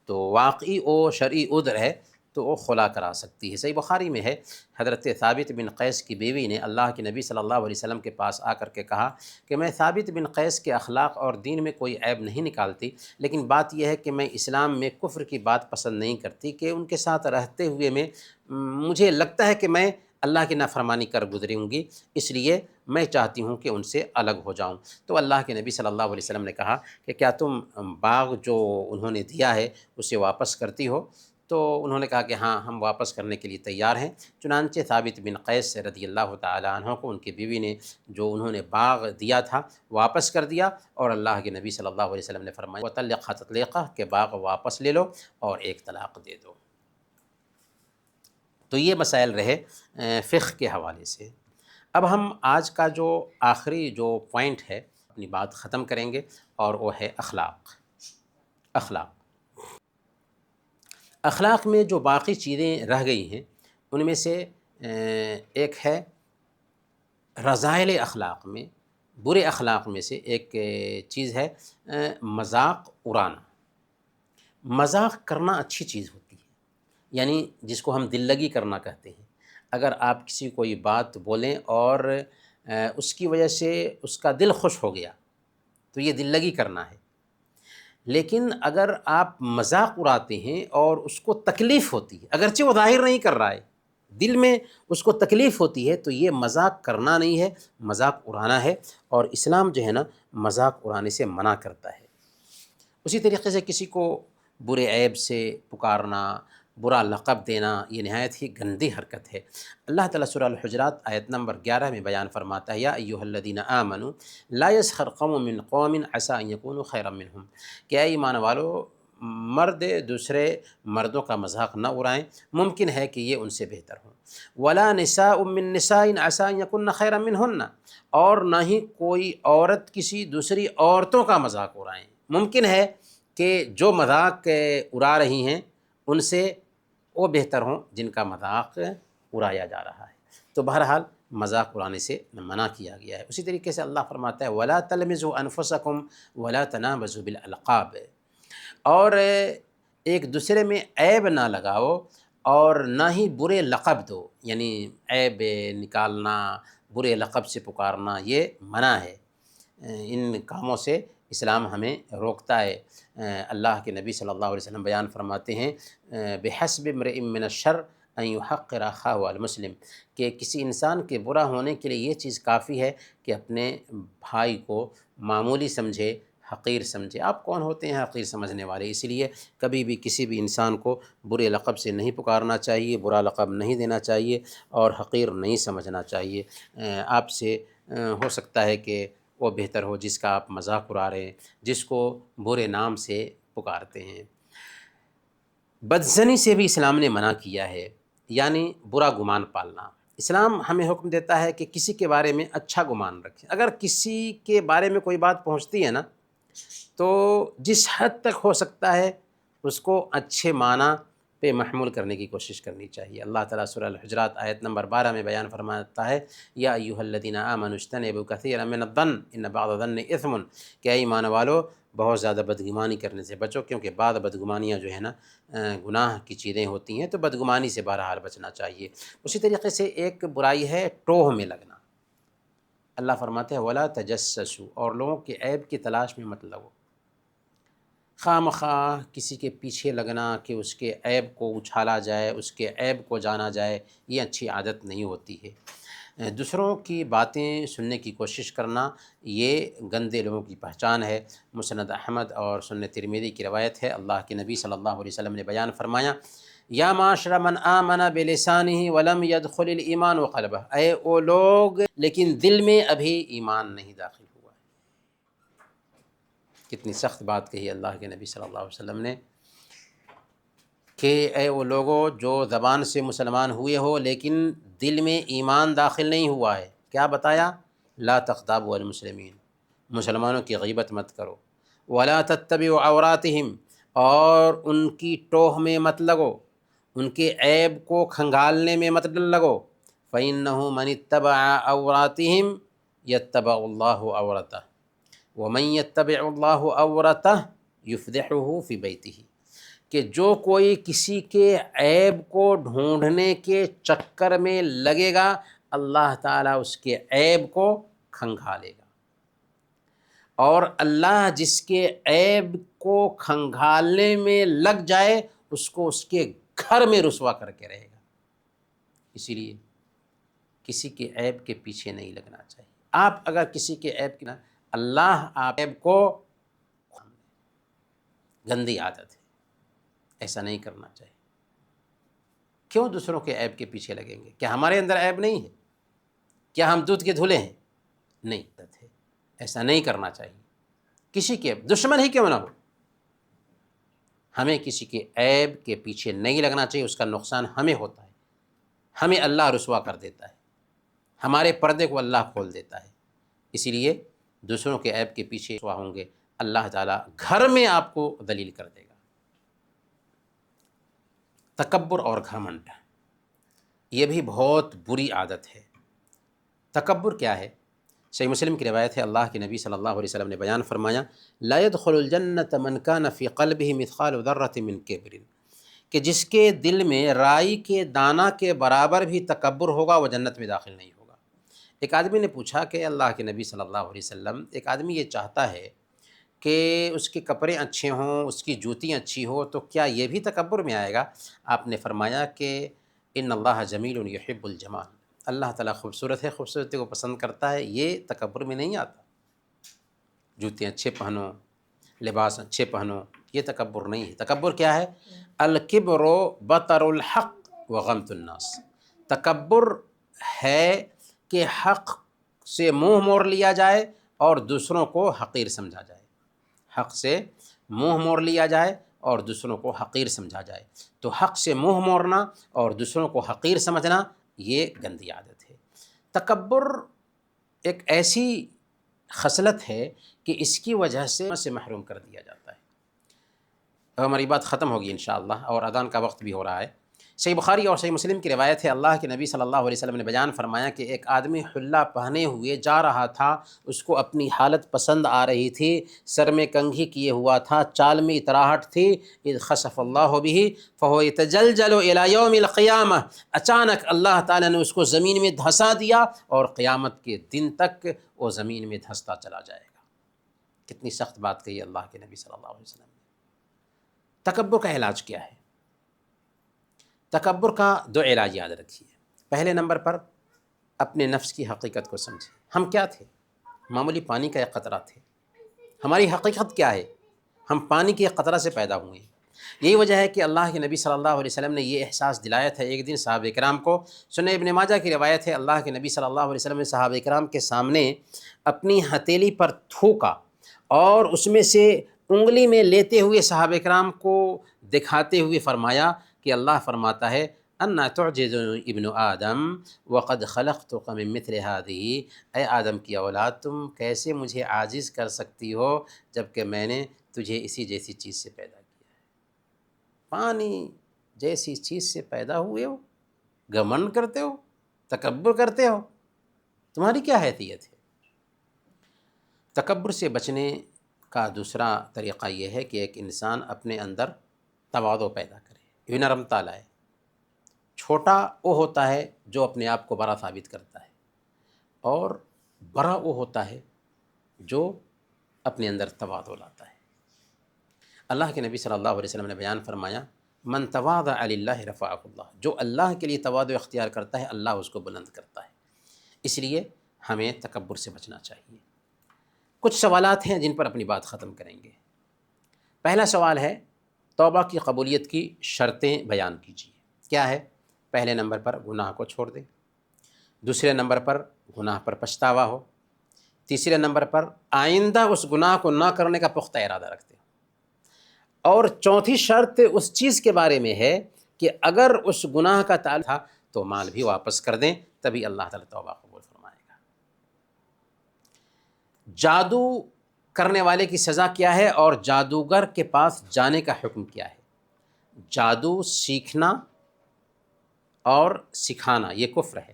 تو واقعی وہ شرعی عذر ہے تو وہ خلا کرا سکتی ہے۔ صحیح بخاری میں ہے، حضرت ثابت بن قیس کی بیوی نے اللہ کے نبی صلی اللہ علیہ وسلم کے پاس آ کر کے کہا کہ میں ثابت بن قیس کے اخلاق اور دین میں کوئی عیب نہیں نکالتی، لیکن بات یہ ہے کہ میں اسلام میں کفر کی بات پسند نہیں کرتی کہ ان کے ساتھ رہتے ہوئے میں مجھے لگتا ہے کہ میں اللہ کی نافرمانی کر گزروں گی، اس لیے میں چاہتی ہوں کہ ان سے الگ ہو جاؤں۔ تو اللہ کے نبی صلی اللہ علیہ وسلم نے کہا کہ کیا تم باغ جو انہوں نے دیا ہے اسے واپس کرتی ہو؟ تو انہوں نے کہا کہ ہاں، ہم واپس کرنے کے لیے تیار ہیں۔ چنانچہ ثابت بن قیس رضی اللہ تعالیٰ عنہ کو ان کی بیوی نے جو انہوں نے باغ دیا تھا واپس کر دیا، اور اللہ کے نبی صلی اللہ علیہ وسلم نے فرمایا وَطَلِّقْهَا تَطْلِيقًا، کہ باغ واپس لے لو اور ایک طلاق دے دو۔ تو یہ مسائل رہے فقہ کے حوالے سے۔ اب ہم آج کا جو آخری جو پوائنٹ ہے اپنی بات ختم کریں گے، اور وہ ہے اخلاق۔ اخلاق میں جو باقی چیزیں رہ گئی ہیں ان میں سے ایک ہے رذائل اخلاق میں، برے اخلاق میں سے ایک چیز ہے مذاق اڑانا۔ مذاق کرنا اچھی چیز ہوتی ہے، یعنی جس کو ہم دل لگی کرنا کہتے ہیں۔ اگر آپ کسی کو کوئی بات بولیں اور اس کی وجہ سے اس کا دل خوش ہو گیا تو یہ دل لگی کرنا ہے۔ لیکن اگر آپ مذاق اڑاتے ہیں اور اس کو تکلیف ہوتی ہے، اگرچہ وہ ظاہر نہیں کر رہا ہے، دل میں اس کو تکلیف ہوتی ہے، تو یہ مذاق کرنا نہیں ہے، مذاق اڑانا ہے، اور اسلام جو ہے نا مذاق اڑانے سے منع کرتا ہے۔ اسی طریقے سے کسی کو برے عیب سے پکارنا، برا لقب دینا، یہ نہایت ہی گندی حرکت ہے۔ اللہ تعالیٰ سورہ الحجرات آیت نمبر 11 میں بیان فرماتا ہے یا ایھا الذین آمنوا لا یسخر قوم من قوم عسى ان یکونوا خیرا منہم، کہ اے ایمان والو، مرد دوسرے مردوں کا مذاق نہ اڑائیں، ممکن ہے کہ یہ ان سے بہتر ہوں۔ ولا نساء من نساء عسى ان یکن خیرا منہن، اور نہ ہی کوئی عورت کسی دوسری عورتوں کا مذاق اڑائیں، ممکن ہے کہ جو مذاق اڑا رہی ہیں ان سے وہ بہتر ہوں جن کا مذاق اڑایا جا رہا ہے۔ تو بہرحال مذاق اڑانے سے منع کیا گیا ہے۔ اسی طریقے سے اللہ فرماتا ہے وَلَا تَلْمِزُوا أَنفُسَكُمْ وَلَا تَنَابَزُوا بِالْأَلْقَابِ، اور ایک دوسرے میں عیب نہ لگاؤ اور نہ ہی برے لقب دو، یعنی عیب نکالنا، برے لقب سے پکارنا یہ منع ہے۔ ان کاموں سے اسلام ہمیں روکتا ہے۔ اللہ کے نبی صلی اللہ علیہ وسلم بیان فرماتے ہیں بحسب امرئ من الشر ان یحقر اخاہ المسلم، کہ کسی انسان کے برا ہونے کے لیے یہ چیز کافی ہے کہ اپنے بھائی کو معمولی سمجھے، حقیر سمجھے۔ آپ کون ہوتے ہیں حقیر سمجھنے والے؟ اسی لیے کبھی بھی کسی بھی انسان کو برے لقب سے نہیں پکارنا چاہیے، برا لقب نہیں دینا چاہیے اور حقیر نہیں سمجھنا چاہیے۔ آپ سے ہو سکتا ہے کہ وہ بہتر ہو جس کا آپ مذاق اڑا رہے ہیں، جس کو برے نام سے پکارتے ہیں۔ بدظنی سے بھی اسلام نے منع کیا ہے، یعنی برا گمان پالنا۔ اسلام ہمیں حکم دیتا ہے کہ کسی کے بارے میں اچھا گمان رکھیں۔ اگر کسی کے بارے میں کوئی بات پہنچتی ہے نا، تو جس حد تک ہو سکتا ہے اس کو اچھے معنی پہ محمول کرنے کی کوشش کرنی چاہیے۔ اللہ تعالیٰ سورہ الحجرات آیت نمبر 12 میں بیان فرماتا ہے یا ایھا الذین آمنوا اجتنبوا کثیرا من الظن ان بعض الظن اثم، کہ اے ایمان والو بہت زیادہ بدگمانی کرنے سے بچو، کیونکہ بعض بدگمانیاں جو ہے نا گناہ کی چیزیں ہوتی ہیں، تو بدگمانی سے بہرحال بچنا چاہیے۔ اسی طریقے سے ایک برائی ہے ٹوہ میں لگنا۔ اللہ فرماتے ہیں ولا تجسسوا، اور لوگوں کے عیب کی تلاش میں مت لگو۔ خواہ مخواہ کسی کے پیچھے لگنا کہ اس کے عیب کو اچھالا جائے، اس کے عیب کو جانا جائے، یہ اچھی عادت نہیں ہوتی ہے۔ دوسروں کی باتیں سننے کی کوشش کرنا یہ گندے لوگوں کی پہچان ہے۔ مسند احمد اور سنن ترمذی کی روایت ہے، اللہ کے نبی صلی اللہ علیہ وسلم نے بیان فرمایا یا معاشر من آمن بلسانہ ولم يدخل الایمان قلبہ، اے وہ لوگ لیکن دل میں ابھی ایمان نہیں داخل ہوا ہے۔ کتنی سخت بات کہی اللہ کے نبی صلی اللہ علیہ وسلم نے کہ اے وہ لوگوں جو زبان سے مسلمان ہوئے ہو لیکن دل میں ایمان داخل نہیں ہوا ہے۔ کیا بتایا؟ لا تغتابوا المسلمین، مسلمانوں کی غیبت مت کرو، ولا تتبعوا عوراتہم، اور ان کی ٹوہ میں مت لگو، ان کے عیب کو کھنگالنے میں مت لگو۔ فَإِنَّهُ مَنِ اتَّبَعَ عَوْرَاتِهِمْ يَتَّبَعُ اللَّهُ عَوْرَتَهُ وَمَن يَتَّبِعُ اللَّهُ عَوْرَتَهُ يُفْضِحُهُ فِي بَيْتِهِ، کہ جو کوئی کسی کے عیب کو ڈھونڈنے کے چکر میں لگے گا اللہ تعالیٰ اس کے عیب کو کھنگالے گا، اور اللہ جس کے عیب کو کھنگالنے میں لگ جائے اس کو اس کے گھر میں رسوا کر کے رہے گا۔ اسی لیے کسی کے عیب کے پیچھے نہیں لگنا چاہیے۔ آپ اگر کسی کے عیب کی نہ، اللہ آپ عیب کو، گندی عادت ہے، ایسا نہیں کرنا چاہیے۔ کیوں دوسروں کے عیب کے پیچھے لگیں گے؟ کیا ہمارے اندر عیب نہیں ہے؟ کیا ہم دودھ کے دھلے ہیں؟ نہیں، ایسا نہیں کرنا چاہیے۔ کسی کے دشمن ہی کیوں نہ ہو، ہمیں کسی کے عیب کے پیچھے نہیں لگنا چاہیے۔ اس کا نقصان ہمیں ہوتا ہے، ہمیں اللہ رسوا کر دیتا ہے، ہمارے پردے کو اللہ کھول دیتا ہے۔ اسی لیے دوسروں کے عیب کے پیچھے رسوا ہوں گے، اللہ تعالیٰ گھر میں آپ کو ذلیل کر دے گا۔ تکبر اور گھمنڈ یہ بھی بہت بری عادت ہے۔ تکبر کیا ہے؟ صحیح مسلم کی روایت ہے، اللہ کے نبی صلی اللہ علیہ وسلم نے بیان فرمایا لا يدخل الجنة من كان في قلبه مثقال ذرة من کبر، کہ جس کے دل میں رائی کے دانہ کے برابر بھی تکبر ہوگا وہ جنت میں داخل نہیں ہوگا۔ ایک آدمی نے پوچھا کہ اللہ کے نبی صلی اللہ علیہ وسلم، ایک آدمی یہ چاہتا ہے کہ اس کے کپڑے اچھے ہوں، اس کی جوتی اچھی ہو، تو کیا یہ بھی تکبر میں آئے گا؟ آپ نے فرمایا کہ ان اللہ جمیل یحب الجمال، اللہ تعالیٰ خوبصورت ہے، خوبصورتی کو پسند کرتا ہے، یہ تکبر میں نہیں آتا۔ جوتے اچھے پہنو، لباس اچھے پہنو، یہ تکبر نہیں ہے۔ تکبر کیا ہے؟ الکبر بطر الحق وغمط الناس، تکبر ہے کہ حق سے منہ موڑ لیا جائے اور دوسروں کو حقیر سمجھا جائے، حق سے منہ موڑ لیا جائے اور دوسروں کو حقیر سمجھا جائے۔ تو حق سے منہ موڑنا اور دوسروں کو حقیر سمجھنا یہ گندی عادت ہے۔ تکبر ایک ایسی خصلت ہے کہ اس کی وجہ سے محروم کر دیا جاتا ہے۔ اب ہماری بات ختم ہوگی انشاءاللہ اور اذان کا وقت بھی ہو رہا ہے۔ صحیح بخاری اور صحیح مسلم کی روایت ہے، اللہ کے نبی صلی اللہ علیہ وسلم نے بیان فرمایا کہ ایک آدمی حلہ پہنے ہوئے جا رہا تھا، اس کو اپنی حالت پسند آ رہی تھی، سر میں کنگھی کیے ہوا تھا، چال میں اتراہٹ تھی، اذ خسف اللہ بہ فہو یتجلجل الی یوم القیامہ، اچانک اللہ تعالیٰ نے اس کو زمین میں دھسا دیا اور قیامت کے دن تک وہ زمین میں دھستا چلا جائے گا۔ کتنی سخت بات کہی اللہ کے نبی صلی اللہ علیہ وسلم نے۔ تکبر کا علاج کیا ہے؟ تکبر کا دو علاج یاد رکھیے۔ پہلے نمبر پر اپنے نفس کی حقیقت کو سمجھیں۔ ہم کیا تھے؟ معمولی پانی کا ایک قطرہ تھے۔ ہماری حقیقت کیا ہے؟ ہم پانی کے ایک قطرہ سے پیدا ہوئے ہیں۔ یہی وجہ ہے کہ اللہ کے نبی صلی اللہ علیہ وسلم نے یہ احساس دلایا تھا ایک دن صحابہ کرام کو۔ سنن ابن ماجہ کی روایت ہے، اللہ کے نبی صلی اللہ علیہ وسلم نے صحابہ کرام کے سامنے اپنی ہتھیلی پر تھوکا اور اس میں سے انگلی میں لیتے ہوئے صحابہ کرام کو دکھاتے ہوئے فرمایا کہ اللہ فرماتا ہے انا تعجز ابن آدم وقد خلقتک من مثل هذه، اے آدم کی اولاد تم کیسے مجھے عاجز کر سکتی ہو جبکہ میں نے تجھے اسی جیسی چیز سے پیدا کیا ہے۔ پانی جیسی چیز سے پیدا ہوئے ہو، گھمنڈ کرتے ہو، تکبر کرتے ہو، تمہاری کیا حیثیت ہے؟ تکبر سے بچنے کا دوسرا طریقہ یہ ہے کہ ایک انسان اپنے اندر تواضع پیدا کرے، نرمتا لائے۔ چھوٹا وہ ہوتا ہے جو اپنے آپ کو بڑا ثابت کرتا ہے، اور بڑا وہ ہوتا ہے جو اپنے اندر تواضع لاتا ہے۔ اللہ کے نبی صلی اللہ علیہ وسلم نے بیان فرمایا من تواضع للہ رفعہ اللہ، جو اللہ کے لیے تواضع اختیار کرتا ہے اللہ اس کو بلند کرتا ہے۔ اس لیے ہمیں تکبر سے بچنا چاہیے۔ کچھ سوالات ہیں جن پر اپنی بات ختم کریں گے۔ پہلا سوال ہے توبہ کی قبولیت کی شرطیں بیان کیجیے۔ کیا ہے؟ پہلے نمبر پر گناہ کو چھوڑ دیں، دوسرے نمبر پر گناہ پر پچھتاوا ہو، تیسرے نمبر پر آئندہ اس گناہ کو نہ کرنے کا پختہ ارادہ رکھتے ہو، اور چوتھی شرط اس چیز کے بارے میں ہے کہ اگر اس گناہ کا تعلق تھا تو مال بھی واپس کر دیں، تبھی اللہ تعالیٰ توبہ قبول فرمائے گا۔ جادو کرنے والے کی سزا کیا ہے اور جادوگر کے پاس جانے کا حکم کیا ہے؟ جادو سیکھنا اور سکھانا یہ کفر ہے،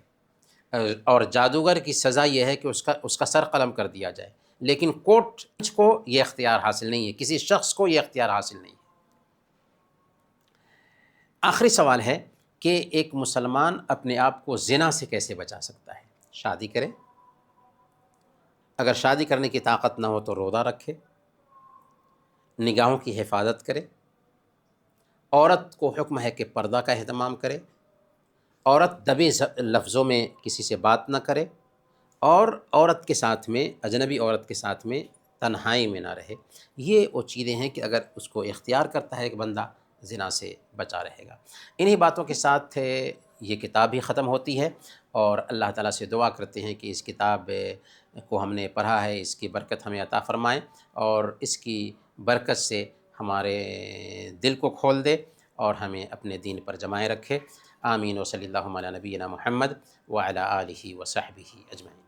اور جادوگر کی سزا یہ ہے کہ اس کا سر قلم کر دیا جائے، لیکن کورٹ کو یہ اختیار حاصل نہیں ہے، کسی شخص کو یہ اختیار حاصل نہیں ہے۔ آخری سوال ہے کہ ایک مسلمان اپنے آپ کو زنا سے کیسے بچا سکتا ہے؟ شادی کرے، اگر شادی کرنے کی طاقت نہ ہو تو روزہ رکھے، نگاہوں کی حفاظت کرے، عورت کو حکم ہے کہ پردہ کا اہتمام کرے، عورت دبے لفظوں میں کسی سے بات نہ کرے، اور عورت کے ساتھ میں اجنبی عورت کے ساتھ میں تنہائی میں نہ رہے۔ یہ وہ چیزیں ہیں کہ اگر اس کو اختیار کرتا ہے کہ بندہ زنا سے بچا رہے گا۔ انہی باتوں کے ساتھ یہ کتاب بھی ختم ہوتی ہے، اور اللہ تعالیٰ سے دعا کرتے ہیں کہ اس کتاب کو ہم نے پڑھا ہے، اس کی برکت ہمیں عطا فرمائے، اور اس کی برکت سے ہمارے دل کو کھول دے اور ہمیں اپنے دین پر جمائے رکھے۔ آمین و صلی اللہ علی نبینا محمد وعلی آلہ وصحبہ اجمعین۔